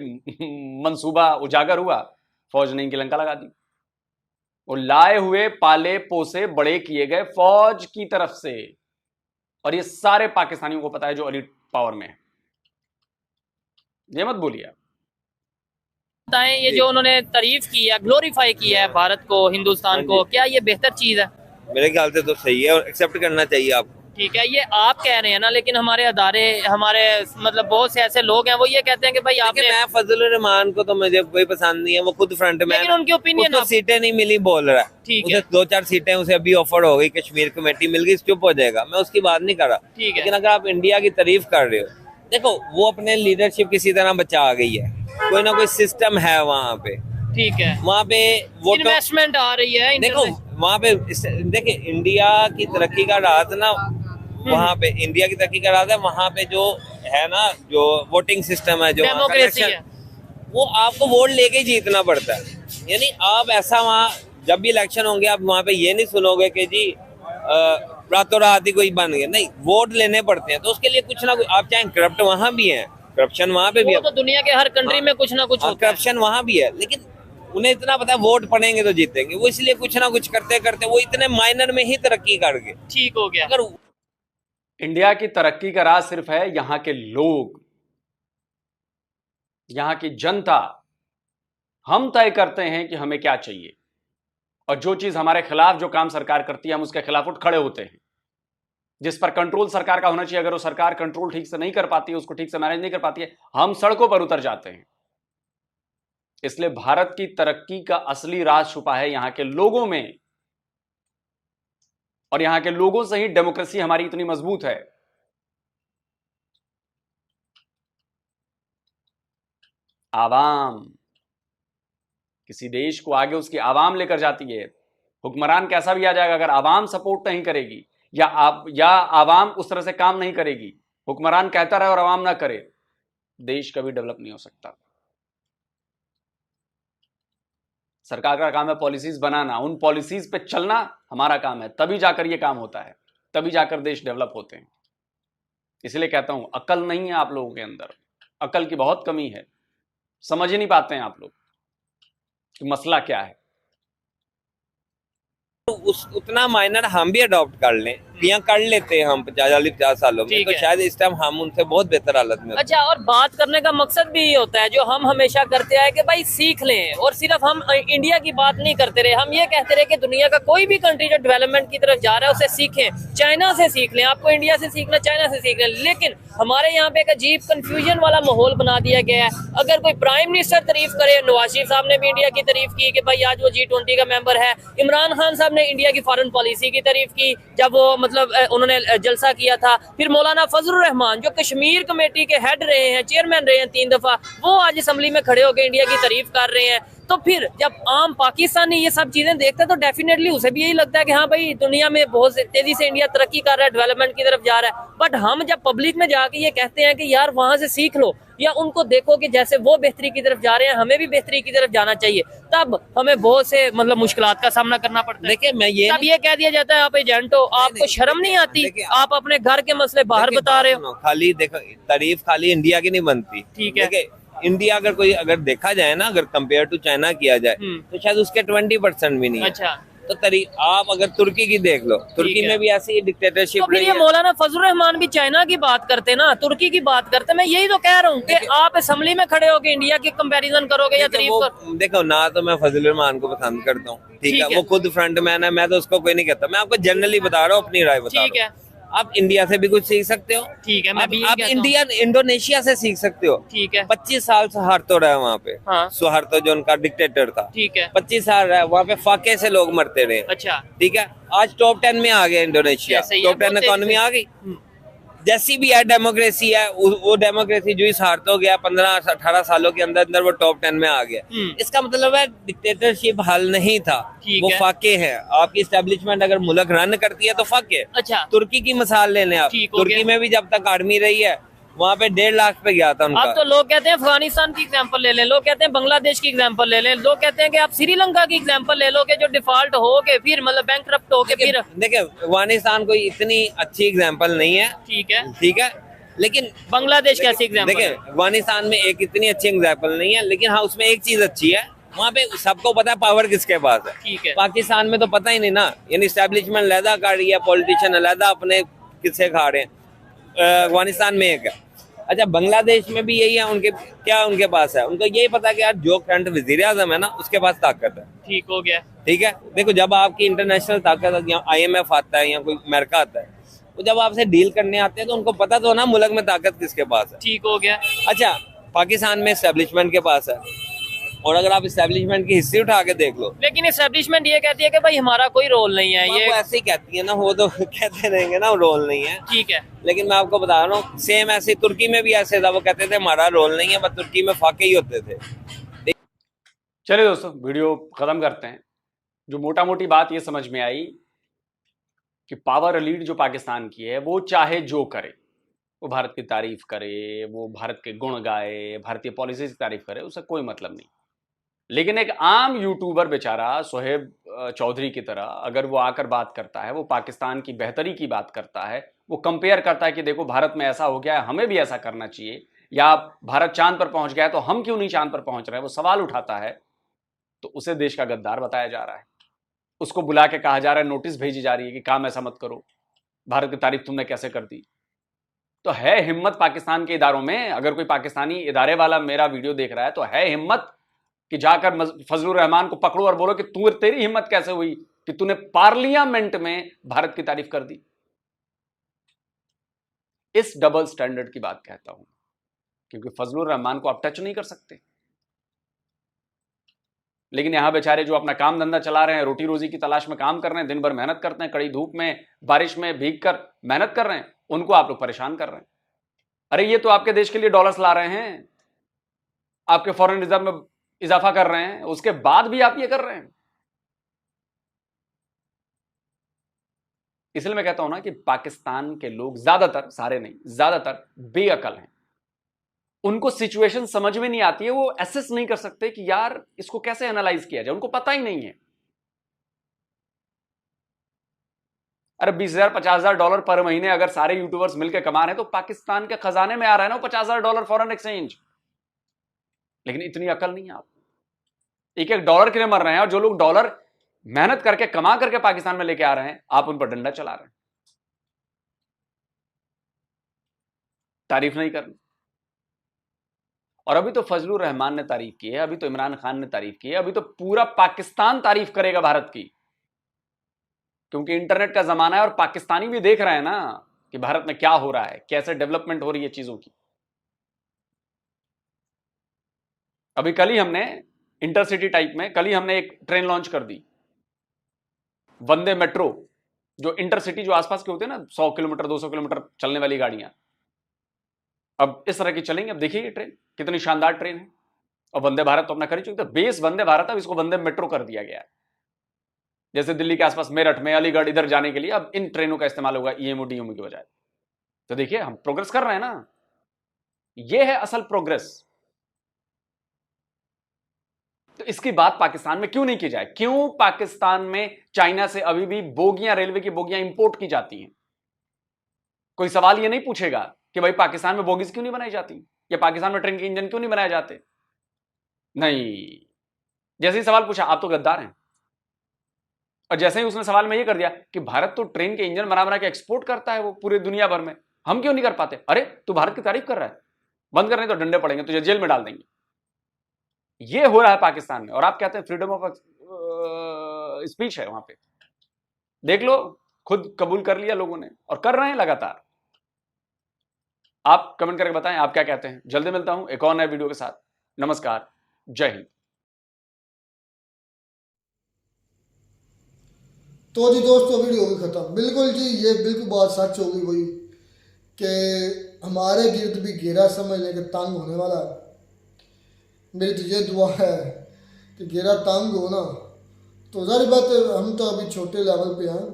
मंसूबा उजागर हुआ, फौज ने इनकी लंका लगा दी। वो लाए हुए पाले पोसे बड़े किए गए फौज की तरफ से, और ये सारे पाकिस्तानियों को पता है जो एलीट पावर में है। ये मत बोलिए आप। बताएं, ये जो उन्होंने तारीफ की है, ग्लोरीफाई किया है भारत को, हिंदुस्तान को, क्या ये बेहतर चीज है? मेरे ख्याल से तो सही है और एक्सेप्ट करना चाहिए आपको। ठीक है, ये आप कह रहे हैं ना, लेकिन हमारे अदारे, हमारे मतलब बहुत से ऐसे लोग हैं, वो ये कहते हैं कि भाई आपने, मैं फजल रहमान को तो मुझे कोई पसंद नहीं है, वो खुद फ्रंट में, लेकिन उनकी ओपिनियन, उसको सीटें नहीं मिली बोल रहा है, ठीक उसे है, 2-4 सीटें उसे अभी ऑफर हो गई, कश्मीर कमेटी मिल गई, चुप हो जाएगा, मैं उसकी बात नहीं कर रहा। ठीक है, लेकिन अगर आप इंडिया की तारीफ कर रहे हो, देखो वो अपने लीडरशिप किसी तरह बचा गई है, कोई ना कोई सिस्टम है वहाँ पे, ठीक है, वहाँ पे वो इन्वेस्टमेंट आ रही है, देखो वहाँ पे, देखिए इंडिया की तरक्की का राज ना, वहाँ पे इंडिया की तरक्की का राज है, वहाँ पे जो है ना, जो वोटिंग सिस्टम है, जो डेमोक्रेसी है, वो आपको वोट लेके ही जीतना पड़ता है। यानी आप ऐसा वहाँ जब भी इलेक्शन होंगे, आप वहाँ पे ये नहीं सुनोगे कि जी रातों रात ही कोई बन गया, नहीं, वोट लेने पड़ते हैं, तो उसके लिए कुछ ना कुछ, आप चाहे करप्ट वहाँ भी है, करप्शन वहाँ पे भी है, तो दुनिया के हर कंट्री में कुछ ना कुछ होता है, करप्शन वहाँ भी है, लेकिन उन्हें इतना पता है वोट पड़ेंगे तो जीतेंगे, वो इसलिए कुछ ना कुछ करते करते वो इतने माइनर में ही तरक्की कर गए। ठीक हो गया। अगर इंडिया की तरक्की का राज सिर्फ है यहां के लोग, यहां की जनता। हम तय करते हैं कि हमें क्या चाहिए, और जो चीज हमारे खिलाफ, जो काम सरकार करती है, हम उसके खिलाफ उठ खड़े होते हैं। जिस पर कंट्रोल सरकार का होना चाहिए, अगर वो सरकार कंट्रोल ठीक से नहीं कर पाती है, उसको ठीक से मैनेज नहीं कर पाती है, हम सड़कों पर उतर जाते हैं। इसलिए भारत की तरक्की का असली राज छुपा है यहां के लोगों में, और यहां के लोगों से ही डेमोक्रेसी हमारी इतनी मजबूत है। आवाम किसी देश को आगे उसकी आवाम लेकर जाती है। हुक्मरान कैसा भी आ जाएगा, अगर आवाम सपोर्ट नहीं करेगी, या आवाम उस तरह से काम नहीं करेगी, हुक्मरान कहता रहे और आवाम ना करे, देश कभी डेवलप नहीं हो सकता। सरकार का काम है पॉलिसीज बनाना, उन पॉलिसीज पे चलना हमारा काम है, तभी जाकर ये काम होता है, तभी जाकर देश डेवलप होते हैं। इसलिए कहता हूं, अकल नहीं है आप लोगों के अंदर, अकल की बहुत कमी है, समझ ही नहीं पाते हैं आप लोग कि मसला क्या है। उतना माइनर हम भी अडॉप्ट कर लें, या कर लेते हैं हम 50 सालों में, तो शायद इस टाइम हम उनसे बहुत बेहतर हालत में। अच्छा, और बात करने का मकसद भी ये होता है, जो हम हमेशा करते आए कि भाई सीख लें, और सिर्फ हम इंडिया की बात नहीं करते रहे, हम ये कहते रहे कि दुनिया का कोई भी कंट्री जो डेवलपमेंट की तरफ जा रहा है उसे सीखें, चाइना से सीख लें, आपको इंडिया से सीखना, चाइना से सीख लें। लेकिन हमारे यहाँ पे एक अजीब कंफ्यूजन वाला माहौल बना दिया गया है। अगर कोई प्राइम मिनिस्टर तारीफ करे, नवाज शरीफ साहब ने भी इंडिया की तारीफ की कि भाई आज वो G20 का मेंबर है, इमरान खान साहब ने इंडिया की फॉरेन पॉलिसी की तारीफ की जब वो मतलब उन्होंने जलसा किया था, फिर मौलाना फजलुर रहमान जो कश्मीर कमेटी के हेड रहे हैं, चेयरमैन रहे हैं 3 दफा, वो आज असेंबली में खड़े होकर इंडिया की तारीफ कर रहे हैं। तो फिर जब आम पाकिस्तानी ये सब चीजें देखता है तो डेफिनेटली उसे भी यही लगता है कि हाँ भाई दुनिया में बहुत तेजी से इंडिया तरक्की कर रहा है, डेवलपमेंट की तरफ जा रहा है। बट हम जब पब्लिक में जाके ये कहते हैं कि यार वहां से सीख लो, या उनको देखो कि जैसे वो बेहतरी की तरफ जा रहे हैं, हमें भी बेहतरी की तरफ जाना चाहिए, तब हमें बहुत से मतलब मुश्किलात का सामना करना पड़ता है। देखिए मैं ये, तब ये कह दिया जाता है आप एजेंट हो, आपको शर्म नहीं आती, आप अपने घर के मसले बाहर बता रहे हो। खाली देखो, तारीफ खाली इंडिया की नहीं बनती, ठीक है। इंडिया अगर देखा जाए ना, अगर कंपेयर टू चाइना किया जाए, तो शायद उसके 20% भी नहीं है। अच्छा, तो आप अगर तुर्की की देख लो, तुर्की में भी ऐसी डिक्टेटरशिप तो फिर रही ये है। मौलाना फजलुर रहमान भी चाइना की बात करते ना, तुर्की की बात करते। मैं यही तो कह रहा हूँ कि आप असेंबली में खड़े होकर इंडिया की कंपैरिजन करोगे या तारीफ कर। देखो ना, तो मैं फजलुर रहमान को पसंद करता हूँ, ठीक है, वो खुद फ्रंट मैन है, मैं तो उसको कोई नहीं कहता, मैं आपको जनरली बता रहा हूँ, अपनी राय बता ठीक रहा है, हूँ। आप इंडिया से भी कुछ सीख सकते हो, ठीक है, मैं भी आप इंडिया इंडोनेशिया से सीख सकते हो। ठीक है, 25 साल सुहार्तो रहा वहाँ पे, हाँ, सुहार्तो जो उनका डिक्टेटर था, ठीक है, 25 साल रहा वहाँ पे, फाके से लोग मरते रहे। अच्छा, ठीक है, आज टॉप 10 में आ गया इंडोनेशिया, टॉप 10 इकोनॉमी आ गई। जैसी भी है डेमोक्रेसी है, वो डेमोक्रेसी जो इस हारतो गया 15-18 सालों के अंदर अंदर वो टॉप 10 में आ गया। इसका मतलब है डिक्टेटरशिप हल नहीं था, वो फाके है। आपकी एस्टेब्लिशमेंट अगर मुल्क रन करती है तो फाके। अच्छा, तुर्की की मिसाल ले लें आप, तुर्की में भी जब तक आर्मी रही है वहाँ पे 1.5 लाख पे गया था उनका। अब तो लोग कहते हैं अफगानिस्तान की एग्जांपल ले लें, लोग कहते हैं बांग्लादेश की एग्जांपल ले लें, लोग कहते हैं कि आप श्रीलंका की एग्जांपल ले लो कि जो डिफॉल्ट हो के फिर मतलब बैंकरप्ट हो के फिर। देखिए अफगानिस्तान कोई इतनी अच्छी एग्जांपल नहीं है, ठीक है, लेकिन बांग्लादेश कैसी एग्जांपल? देखिए अफगानिस्तान में एक इतनी अच्छी एग्जांपल नहीं है, लेकिन हाँ उसमें एक चीज अच्छी है, वहाँ पे सबको पता है पावर किसके पास है। ठीक है, पाकिस्तान में तो पता ही नहीं ना, यानी एस्टेब्लिशमेंट अलहदा कर रही है, पॉलिटिशियन अलहदा अपने किससे खा रहे हैं। अफगानिस्तान में एक है। अच्छा, बांग्लादेश में भी यही है, उनके पास है, उनको यही पता है कि यार जो करंट वजीर आजम है ना उसके पास ताकत है। ठीक हो गया, ठीक है। देखो जब आपकी इंटरनेशनल ताकत या IMF आता है या कोई अमेरिका आता है, वो जब आपसे डील करने आते हैं तो उनको पता तो ना मुल्क में ताकत किसके पास है। ठीक हो गया। अच्छा, पाकिस्तान में एस्टेब्लिशमेंट के पास है, और अगर आप एस्टेब्लिशमेंट की हिस्ट्री उठा के देख लो, लेकिन एस्टेब्लिशमेंट ये कहती है कि भाई हमारा कोई रोल नहीं है, ये ऐसे ही कहती है ना, वो तो कहते रहेंगे ना रोल नहीं है। ठीक है, लेकिन मैं आपको बता रहा हूँ सेम ऐसे तुर्की में भी ऐसे था, वो कहते थे हमारा रोल नहीं है, बस तुर्की में फाके ही होते थे। चलिए दोस्तों, वीडियो खत्म करते हैं। जो मोटा मोटी बात ये समझ में आई कि पावर एलीट जो पाकिस्तान की है, वो चाहे जो करे, वो भारत की तारीफ करे, वो भारत के गुण गाए, भारतीय पॉलिसी की तारीफ करे, उससे कोई मतलब नहीं। लेकिन एक आम यूट्यूबर बेचारा सोहेब चौधरी की तरह अगर वो आकर बात करता है, वो पाकिस्तान की बेहतरी की बात करता है, वो कंपेयर करता है कि देखो भारत में ऐसा हो गया है, हमें भी ऐसा करना चाहिए, या भारत चांद पर पहुंच गया है तो हम क्यों नहीं चांद पर पहुंच रहे हैं, वो सवाल उठाता है, तो उसे देश का गद्दार बताया जा रहा है। उसको बुला के कहा जा रहा है, नोटिस भेजी जा रही है कि काम ऐसा मत करो, भारत की तारीफ तुमने कैसे कर दी। तो है हिम्मत पाकिस्तान के इदारों में, अगर कोई पाकिस्तानी इदारे वाला मेरा वीडियो देख रहा है तो है हिम्मत कि जाकर फजलुर रहमान को पकड़ो और बोलो कि तेरी हिम्मत कैसे हुई कि तूने पार्लियामेंट में भारत की तारीफ कर दी। इस डबल स्टैंडर्ड की बात कहता हूं, क्योंकि फजलुर रहमान को आप टच नहीं कर सकते, लेकिन यहां बेचारे जो अपना काम धंधा चला रहे हैं, रोटी रोजी की तलाश में काम कर रहे हैं, दिन भर मेहनत करते हैं, कड़ी धूप में बारिश में भीग कर मेहनत कर रहे हैं, उनको आप लोग परेशान कर रहे हैं। अरे ये तो आपके देश के लिए डॉलर्स ला रहे हैं, आपके फॉरेन रिजर्व में इजाफा कर रहे हैं, उसके बाद भी आप ये कर रहे हैं। इसलिए मैं कहता हूं ना कि पाकिस्तान के लोग ज्यादातर, सारे नहीं, ज्यादातर बेअकल हैं। उनको सिचुएशन समझ में नहीं आती है, वो एसेस नहीं कर सकते कि यार इसको कैसे एनालाइज किया जाए, उनको पता ही नहीं है। अरे 20,000 $50,000 डॉलर पर महीने अगर सारे यूट्यूबर्स मिलकर कमा रहे हैं तो पाकिस्तान के खजाने में आ रहा है ना वो $50,000 फॉरेन एक्सचेंज। लेकिन इतनी अकल नहीं है आप, एक एक डॉलर के लिए मर रहे हैं, और जो लोग डॉलर मेहनत करके कमा करके पाकिस्तान में लेके आ रहे हैं, आप उन पर डंडा चला रहे हैं, तारीफ नहीं करनी। और अभी तो फजलुर रहमान ने तारीफ की है, अभी तो इमरान खान ने तारीफ की है, अभी तो पूरा पाकिस्तान तारीफ करेगा भारत की, क्योंकि इंटरनेट का जमाना है और पाकिस्तानी भी देख रहे हैं ना कि भारत में क्या हो रहा है, कैसे डेवलपमेंट हो रही है चीजों की। अभी कल ही हमने इंटरसिटी टाइप में, कल ही हमने एक ट्रेन लॉन्च कर दी, वंदे मेट्रो, जो इंटरसिटी जो आसपास के होते हैं ना, 100 किलोमीटर 200 किलोमीटर चलने वाली गाड़ियां, अब इस तरह की चलेंगी। अब देखिए ये ट्रेन कितनी शानदार ट्रेन है, और वंदे भारत तो अपना कर ही चुके, तो बेस वंदे भारत, अब इसको वंदे मेट्रो कर दिया गया है। जैसे दिल्ली के आसपास मेरठ में, अलीगढ़, इधर जाने के लिए अब इन ट्रेनों का इस्तेमाल होगा EMU DMU की बजाय। तो देखिए हम प्रोग्रेस कर रहे हैं ना, ये है असल प्रोग्रेस। तो इसकी बात पाकिस्तान में क्यों नहीं की जाए? क्यों पाकिस्तान में चाइना से अभी भी बोगियां, रेलवे की बोगियां इंपोर्ट की जाती हैं? कोई सवाल ये नहीं पूछेगा कि भाई पाकिस्तान में बोगीज क्यों नहीं बनाई जाती, या पाकिस्तान में ट्रेन के इंजन क्यों नहीं बनाए जाते? नहीं, जैसे ही सवाल पूछा आप तो गद्दार हैं, और जैसे ही उसने सवाल में ये कर दिया कि भारत तो ट्रेन के इंजन बना के एक्सपोर्ट करता है वो पूरे दुनिया भर में, हम क्यों नहीं कर पाते? अरे तू भारत की तारीफ कर रहा है, बंद करने तो डंडे पड़ेंगे, तुझे जेल में डाल देंगे। ये हो रहा है पाकिस्तान में, और आप कहते हैं फ्रीडम ऑफ स्पीच है वहां पे। देख लो, खुद कबूल कर लिया लोगों ने और कर रहे हैं लगातार। आप कमेंट करके बताएं आप क्या कहते हैं। जल्दी मिलता हूं एक और नए वीडियो के साथ। नमस्कार, जय हिंद। तो जी दोस्तों, वीडियो होगी खत्म। बिल्कुल जी, ये बिल्कुल बात सच होगी वही कि हमारे गिर्द भी घेरा समझ लें कि तंग होने वाला है। मेरी तो ये दुआ है कि घेरा तंग हो ना, तो ज़ाहिर बात है हम तो अभी छोटे लेवल पे हैं।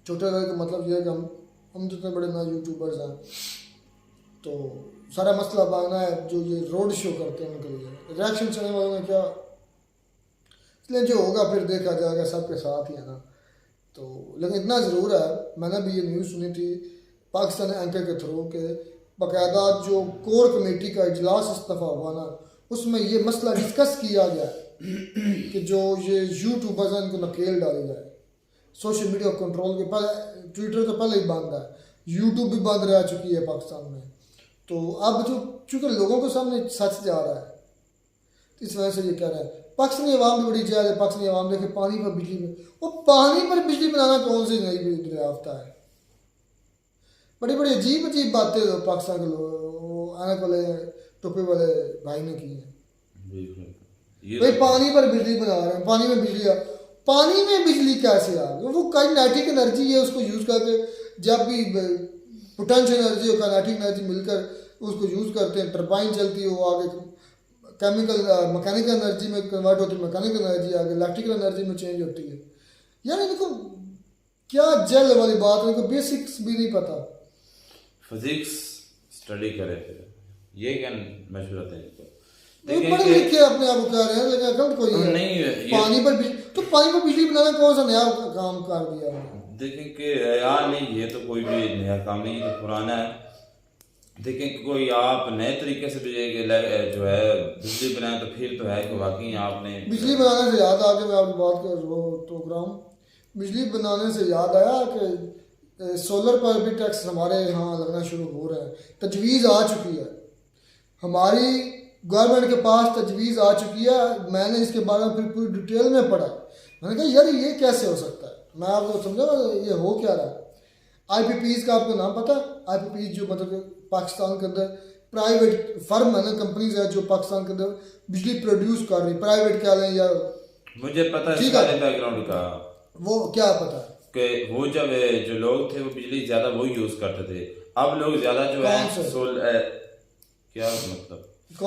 छोटे लेवल का मतलब ये है कि हम जितने बड़े ना यूट्यूबर्स हैं, तो सारा मसला बांगना है जो ये रोड शो करते हैं उनके लिए। रिएक्शन चलने वालों ने क्या, इसलिए जो होगा फिर देखा जाएगा, सबके साथ ही है ना। तो लेकिन इतना ज़रूर है, मैंने भी ये न्यूज़ सुनी थी पाकिस्तान एंकर के थ्रू के बाकायदा जो कोर कमेटी का इजलास इस्तीफा हुआ ना, उसमें ये मसला डिस्कस किया गया कि जो ये यूट्यूबर्स हैं इनको नकेल डाली जाए। सोशल मीडिया कंट्रोल के पहले ट्विटर तो पहले ही बंद है, यूट्यूब भी बंद रह चुकी है पाकिस्तान में। तो अब जो चूँकि लोगों के सामने सच जा रहा है, इस वजह से ये कह रहा है। पाकिस्तानी अवाम भी बड़ी जायज़ है। पाकिस्तानी अवाम देखे पानी पर बिजली में, वो पानी पर बिजली बनाना कौन सी नई दरियाफ्ता है? बड़ी बड़ी अजीब अजीब बातें पाकिस्तान के लोग आने वाले टोपे वाले भाई ने की हैं। भाई पानी पर बिजली बना रहे हैं, पानी में बिजली कैसे आ गई? वो काइनेटिक एनर्जी है, उसको यूज़ करके जब भी पोटेंशियल एनर्जी और काइनेटिक एनर्जी मिलकर उसको यूज़ करते हैं, टरबाइन चलती है, वो आगे केमिकल मैकेनिकल एनर्जी में कन्वर्ट होती है, मैकेनिकल एनर्जी आगे इलेक्ट्रिकल एनर्जी में चेंज होती है। यार इनको क्या जेल वाली बात है, इनको बेसिक्स भी नहीं पता। फिजिक्स स्टडी करे थे, ये क्या मशहूरत है इनको। पढ़े लिखे अपने आप को कह रहे हैं, लेकिन अकल कोई नहीं। पानी पर बिजली बनाना कौन सा नया काम कर दिया है? देखें कि यार नहीं, ये तो कोई भी नया काम नहीं, ये तो पुराना है। देखें कि कोई आप नए तरीके से जो है बिजली बनाए, तो फिर तो है कि वाकई आपने बिजली बनाने से याद आ गया, मैं आपकी बात कर रहा हूँ। बिजली बनाने से याद आया कि सोलर पर भी टैक्स हमारे यहाँ लगना शुरू हो रहा है। तजवीज़ आ चुकी है, हमारी गवर्नमेंट के पास तजवीज़ आ चुकी है। मैंने इसके बारे में फिर पूरी डिटेल में पढ़ा। मैंने कहा यार ये कैसे हो सकता है? मैं आपको समझा ये हो क्या रहा है। IPPs का आपको नाम पता है? IPPs जो मतलब पाकिस्तान के अंदर प्राइवेट फर्म है ना, कंपनीज है जो पाकिस्तान के अंदर बिजली प्रोड्यूस कर रही, प्राइवेट कह लें या मुझे पता है सारे बैकग्राउंड का। वो क्या पता है कि वो जब जो लोग थे वो बिजली ज्यादा वो यूज करते थे। अब लोग ज्यादा जो है क्या मतलब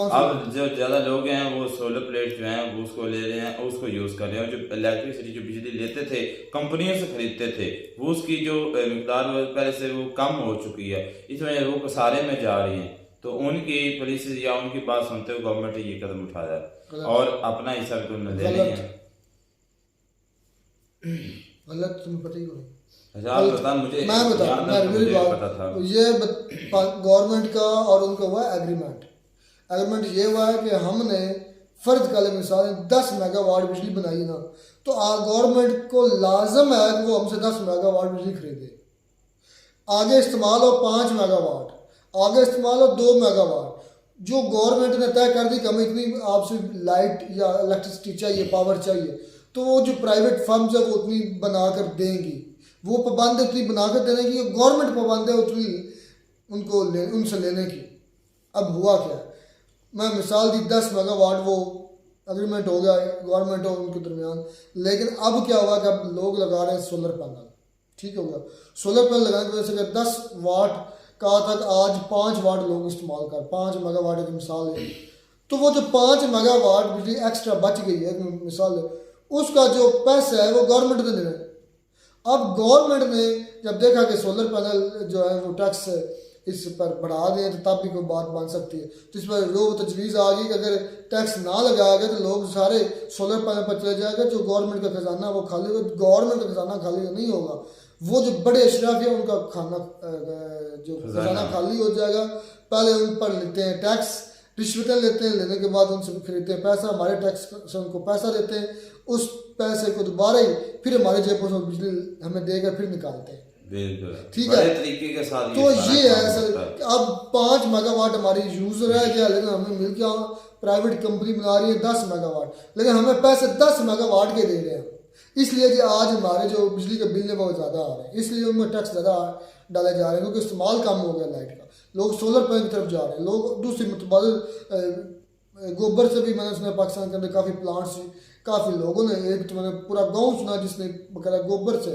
अब जो ज्यादा लोग हैं वो सोलर प्लेट जो हैं वो उसको ले रहे हैं, उसको यूज कर रहे हैं। जो इलेक्ट्रिसिटी जो बिजली लेते थे कंपनियों से खरीदते थे, वो उसकी जो मिकदार पहले से वो कम हो चुकी है, इस वजह वो कसारे में जा रही हैं। तो उनकी पॉलिसी या उनकी बात सुनते हुए गवर्नमेंट ने ये कदम उठाया है और अपना हिस्सा भी तो उन्होंने ले लिया है। गलत तुम्हें पता ही नहीं। अच्छा बता, मुझे पता था ये गवर्नमेंट का और उनका हुआ एग्रीमेंट ये हुआ है कि हमने फ़र्ज का मिसाल 10 मेगावाट बिजली बनाई ना, तो गवर्नमेंट को लाजम है कि वो हमसे 10 मेगावाट बिजली खरीदे। आगे इस्तेमाल हो 5 मेगावाट, आगे इस्तेमाल हो 2 मेगावाट। जो गवर्नमेंट ने तय कर दी कि हमें इतनी आपसे लाइट या इलेक्ट्रिसिटी चाहिए, पावर चाहिए, तो वो जो प्राइवेट फर्म्स है वो उतनी बना कर देंगी। वो पाबंद उतनी बना कर देने की, गवर्नमेंट पाबंद है उतनी उनको उनसे लेने की। अब हुआ क्या, मैं मिसाल दी 10 मेगावाट वो एग्रीमेंट हो गया गवर्नमेंट और उनके दरमियान। लेकिन अब क्या हुआ कि अब लोग लगा रहे हैं सोलर पैनल। ठीक हो गया, सोलर पैनल लगाने की वजह से 10 वाट का तक आज 5 वाट लोग इस्तेमाल कर, 5 मेगावाट की मिसाल है। तो वो जो 5 मेगावाट बिजली एक्स्ट्रा बच गई है मिसाल है, उसका जो पैसा है वो गवर्नमेंट ने देना है। अब गवर्नमेंट ने जब देखा कि सोलर पैनल जो है वो टैक्स इस पर बढ़ा दें तो तब भी कोई बात बन सकती है, तो इस पर लोग तजवीज़ आ गई कि अगर टैक्स ना लगाया गया तो लोग सारे सोलर पैनल पर चले जाएगा। जो गवर्नमेंट का खजाना वो खाली होगा, गवर्नमेंट का खजाना खाली नहीं होगा, वो जो बड़े अशराफ है उनका खाना जो खजाना खाली हो जाएगा। पहले उन पर लेते हैं टैक्स, रिश्वतें लेते हैं, लेने के बाद उनसे खरीदते हैं पैसा, हमारे टैक्स से उनको पैसा देते हैं, उस पैसे को दोबारा ही फिर हमारे जेबों से बिजली हमें देकर फिर निकालते हैं। बिल्कुल ठीक बड़े है, तरीके के साथ तो सारा ये काम है सर। होता है। अब 5 मेगावाट हमारी यूजर है क्या, लेकिन हमें मिल क्या प्राइवेट कंपनी बना रही है 10 मेगावाट, लेकिन हमें पैसे 10 मेगावाट के दे रहे हैं। इसलिए कि आज हमारे जो बिजली के बिल है बहुत ज़्यादा आ रहे हैं, इसलिए उनमें टैक्स ज़्यादा डाले जा रहे हैं, क्योंकि इस्तेमाल कम हो गया लाइट का। लोग सोलर पैनल की तरफ जा रहे हैं, लोग दूसरी मुतबादिल गोबर से भी मैंने सुना पाकिस्तान के अंदर काफ़ी प्लांट्स, काफ़ी लोगों ने, एक तो मैंने पूरा गांव सुना जिसने बकायदा गोबर से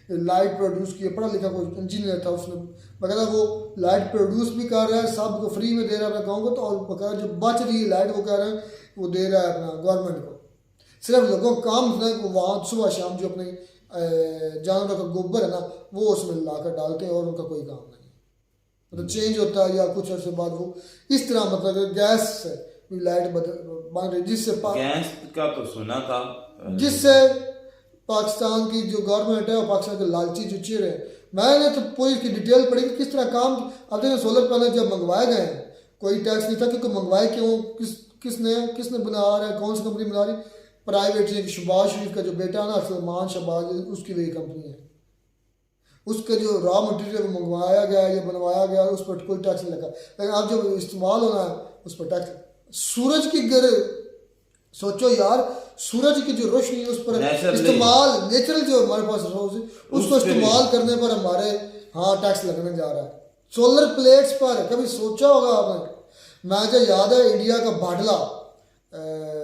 लाइट प्रोड्यूस किया, पढ़ा लिखा कोई इंजीनियर था, उसने बकायदा वो लाइट प्रोड्यूस भी कर रहा है, सबको फ्री में दे रहा है अपने गाँव को, तो और बकायदा जो बच रही है लाइट वो कह रहे हैं वो दे रहा है अपना गवर्नमेंट को। सिर्फ लोगों को काम है कि वहाँ सुबह शाम जो अपने जानवरों का गोबर है ना वो उसमें लाकर डालते हैं और उनका कोई काम नहीं, मतलब चेंज होता है या कुछ अर्से बाद वो इस तरह, मतलब गैस से लाइट बन रही, जिससे गैस का तो सुना था, जिससे पाकिस्तान की जो गवर्नमेंट है और पाकिस्तान के लालची जो चेहरे हैं, मैंने तो पूरी की डिटेल पढ़ी कि किस तरह काम। अब देखिए सोलर पैनल जब मंगवाए गए हैं कोई टैक्स नहीं था, क्योंकि मंगवाए क्यों, किसने बना रहा है, कौन सी कंपनी बना रही, प्राइवेट है। शहबाज शरीफ का जो बेटा है ना सलमान शहबाज, उसकी वही कंपनी है, उसके जो रॉ मटेरियल मंगवाया गया या बनवाया गया उस पर कोई टैक्स नहीं लगा, लेकिन अब जब इस्तेमाल होना है उस पर टैक्स। सूरज की सोचो यार, सूरज की जो रोशनी है उस पर इस्तेमाल, नेचुरल जो हमारे पास सोर्स है उसको इस्तेमाल करने पर हमारे टैक्स लगने जा रहा है। सोलर प्लेट्स पर कभी सोचा होगा आपने? मैं जो याद है इंडिया का बाडला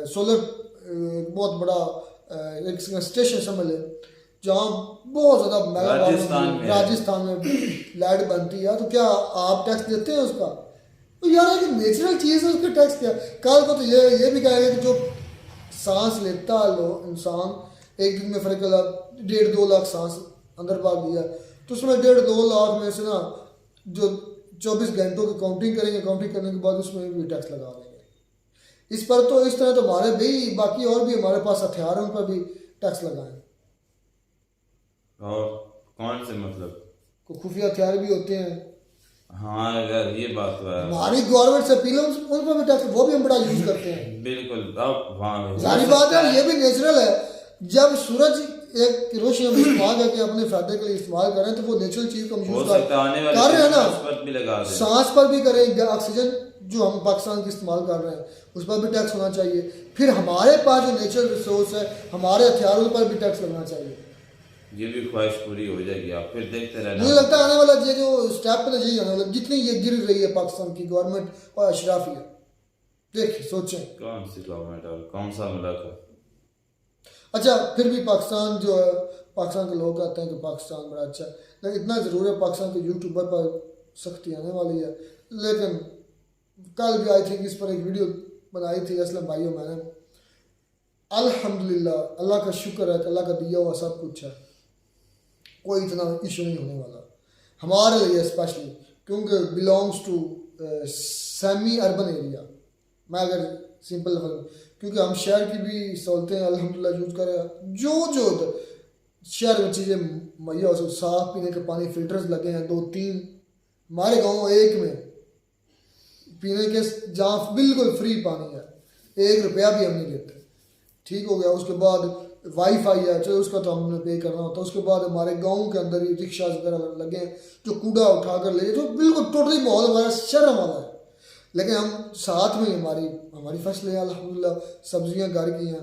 सोलर बहुत बड़ा एक स्टेशन समझ ले जहाँ बहुत ज़्यादा राजस्थान में लाइट बनती है, तो क्या आप टैक्स देते हैं उसका? तो यार एक नेचुरल चीज़ है, उसका टैक्स क्या? कल को तो ये भी कहेंगे कि जो सांस लेता लो इंसान एक दिन में फर्क 1.5-2 लाख सांस अंदर बाहर दिया, तो उसमें 1.5-2 लाख में से ना जो 24 घंटों की काउंटिंग करेंगे, काउंटिंग करने के बाद उसमें भी टैक्स लगा देंगे इस पर। तो इस तरह तो हमारे भी बाकी और भी हमारे पास हथियार हैं उन पर भी टैक्स लगाएं। और कौन से मतलब खुफिया हथियार भी होते हैं। हाँ यार ये बात तो है, हमारी गवर्नमेंट से पीलो उन पर भी टैक्स, वो भी हम बड़ा यूज करते हैं। बिल्कुल। अब वहाँ सारी बात है, ये भी नेचुरल है। जब सूरज एक रोशनी हम इस्तेमाल करके अपने फायदे के लिए इस्तेमाल करें तो वो नेचुरल चीज को हम यूज कर रहे हैं ना, सांस पर भी करें, ऑक्सीजन जो हम पाकिस्तान की इस्तेमाल कर रहे हैं उस पर भी टैक्स होना चाहिए। फिर हमारे पास जो नेचुरल रिसोर्स है, हमारे हथियारों पर भी टैक्स लगना चाहिए। ये भी ख्वाहिश पूरी हो जाएगी, आप फिर देखते रहना। मुझे लगता है आने वाला ये जो स्टेप पे यही आने वाला, जितनी ये गिर रही है पाकिस्तान की गवर्नमेंट और अशराफिया, देखिए सोचें कौन सी गवर्नमेंट और कौन सा मुल्क है। अच्छा फिर भी पाकिस्तान जो है, पाकिस्तान के लोग कहते हैं कि पाकिस्तान बड़ा अच्छा है, लेकिन इतना ज़रूर है पाकिस्तान के यूट्यूबर पर सख्ती आने वाली है। लेकिन कल भी आई थी कि इस पर एक वीडियो बनाई थी असलम भाइयों मैंने, अल्हम्दुलिल्लाह अल्लाह का शुक्र है कि अल्लाह का दिया हुआ सब कुछ है, कोई इतना इशू नहीं होने वाला हमारे लिए स्पेशली, क्योंकि belongs to semi urban area. मैं अगर सिंपल क्योंकि हम शहर की भी सहूलतें अल्हम्दुलिल्लाह यूज़ करें, जो शहर में चीज़ें मुहैया हो, साफ पीने के पानी फिल्टर्स लगे हैं 2-3, हमारे गाँव एक में पीने के जहाँ बिल्कुल फ्री पानी है, 1 रुपया भी हम नहीं देते। ठीक हो गया, उसके बाद वाईफाई है, चलो उसका तो हमने पे करना होता है। उसके बाद हमारे गांव के अंदर ही रिक्शा वगैरह लगे हैं जो कूड़ा उठा कर ले, जो बिल्कुल टोटली माहौल हमारा शर्म वाला है। लेकिन हम साथ में हमारी फसलें अल्हम्दुलिल्लाह, सब्जियां घर की हैं,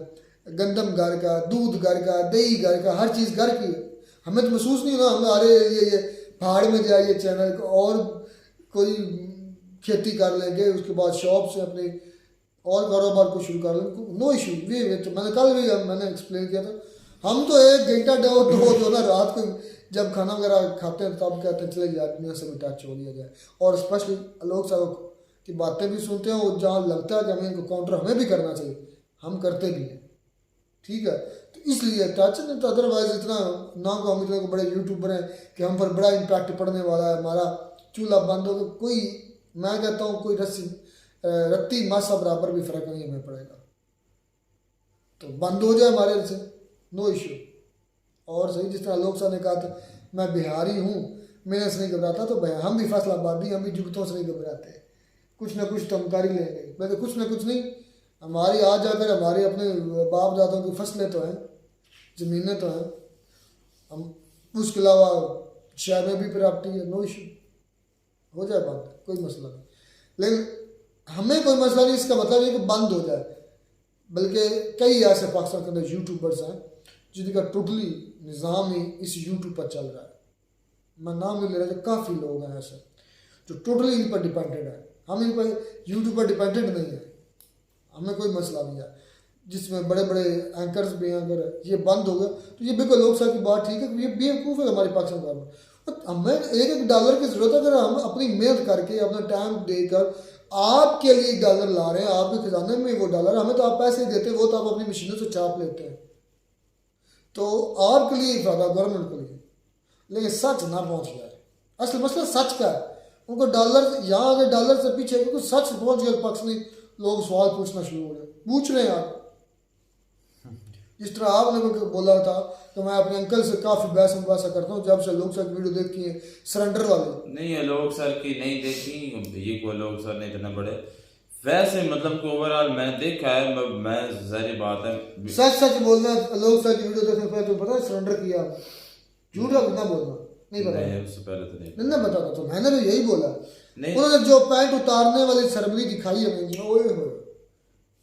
गंदम घर का, दूध घर का, दही घर का, हर चीज़ घर की है। हमें तो महसूस नहीं होना हमारे ये पहाड़ में जाइए चैनल को और कोई खेती कर लेंगे, उसके बाद शॉप से अपने और कारोबार को शुरू कर लेंगे, नो इशू। तो मैंने कल भी मैंने एक्सप्लेन किया था, हम तो 1 घंटा दो ना रात को जब खाना वगैरह खाते हैं तब कहते हैं चले यार दुनिया से भी टच हो लिया जाए, और स्पेशली लोग सब की बातें भी सुनते हैं, और जहाँ लगता है कि हमें इनको काउंटर हमें भी करना चाहिए, हम करते भी हैं। ठीक है, तो इसलिए टच नहीं, तो अदरवाइज इतना ना को हम इतने को बड़े यूट्यूबर हैं कि हम पर बड़ा इम्पैक्ट पड़ने वाला है, हमारा चूल्हा बंद हो, कोई मैं कहता हूँ कोई रत्ती मासा बराबर भी फर्क नहीं हमें पड़ेगा, तो बंद हो जाए हमारे से, नो इशू। और सही जिस तरह लोग साहब ने कहा था मैं बिहारी हूँ, मेरे से नहीं घबराता, तो हम भी फैसलाबादी, हम भी जुगतों से नहीं घबराते, कुछ ना कुछ तो हम कर ही लेंगे। वैसे कुछ ना कुछ नहीं, हमारी आज जाकर हमारे अपने बाप दादों की फसलें तो हैं, ज़मीनें तो हैं, हम उसके अलावा शहर में भी प्रॉपर्टी है, नो इशू, हो जाए बात, कोई मसला नहीं। लेकिन हमें कोई मसला नहीं, इसका मतलब ये कि बंद हो जाए। बल्कि कई ऐसे पाकिस्तान के अंदर यूट्यूबर्स हैं जिनका टोटली निज़ाम ही इस यूट्यूब पर चल रहा है। मैं नाम नहीं ले रहा, जो काफ़ी लोग हैं ऐसे जो टोटली इन पर डिपेंडेड है। हम इन पर यूट्यूब पर डिपेंडेड नहीं है, हमें कोई मसला नहीं है। जिसमें बड़े बड़े एंकर्स भी हैं, अगर ये बंद हो गया तो ये बिल्कुल लोग साहब की बात ठीक है, ये बेवकूफ़ है हमारी पाकिस्तान गवर्नमेंट। हमें एक डॉलर की ज़रूरत है, अगर हम अपनी मेहनत करके अपना टाइम देकर आपके लिए डॉलर ला रहे हैं, आपके खजाने में वो डॉलर, हमें तो आप पैसे देते हैं, वो तो आप अपनी मशीनों से छाप लेते हैं, तो आपके लिए ही फायदा, गवर्नमेंट के लिए। लेकिन सच ना पहुंच जाए, असल मसला सच का है। उनको डॉलर यहाँ अगर डॉलर से पीछे क्योंकि सच पहुंच गया पाकिस्तानी लोग सवाल पूछना शुरू हो गए, पूछ रहे हैं आप। जिस तरह आपने बोला था तो मैं अपने अंकल से काफ़ी बहस मुबासा करता हूँ जब से लोग सर वीडियो देखी है सरेंडर वाले। नहीं है लोग सर की नहीं देखी, ये को लोग सर नहीं इतने बड़े वैसे मतलब कि ओवरऑल मैंने देखा है, मैं जाहिर बात है सच बोलना। लोग सर की वीडियो देखने पहले तो पता है सरेंडर किया, झूठ का कितना बोलना नहीं पता, उससे पहले तो नहीं ना बता था, तो मैंने भी यही बोला। उन्होंने जो पैंट उतारने वाली सरमनी दिखाई है मुझे, ओए हो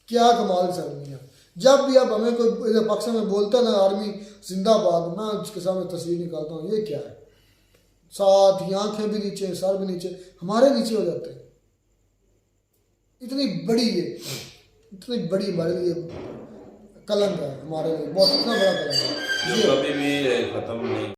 क्या कमाल सरमनी है। जब भी आप हमें कोई पाकिस्तान में बोलता ना आर्मी जिंदाबाद, मैं उसके सामने तस्वीर निकालता हूँ, ये क्या है, साथ ही आंखें भी नीचे, सर भी नीचे, हमारे नीचे हो जाते हैं। इतनी बड़ी हमारे लिए कलंक है, हमारे लिए बहुत इतना बड़ा कलंक है, कभी भी खत्म नहीं।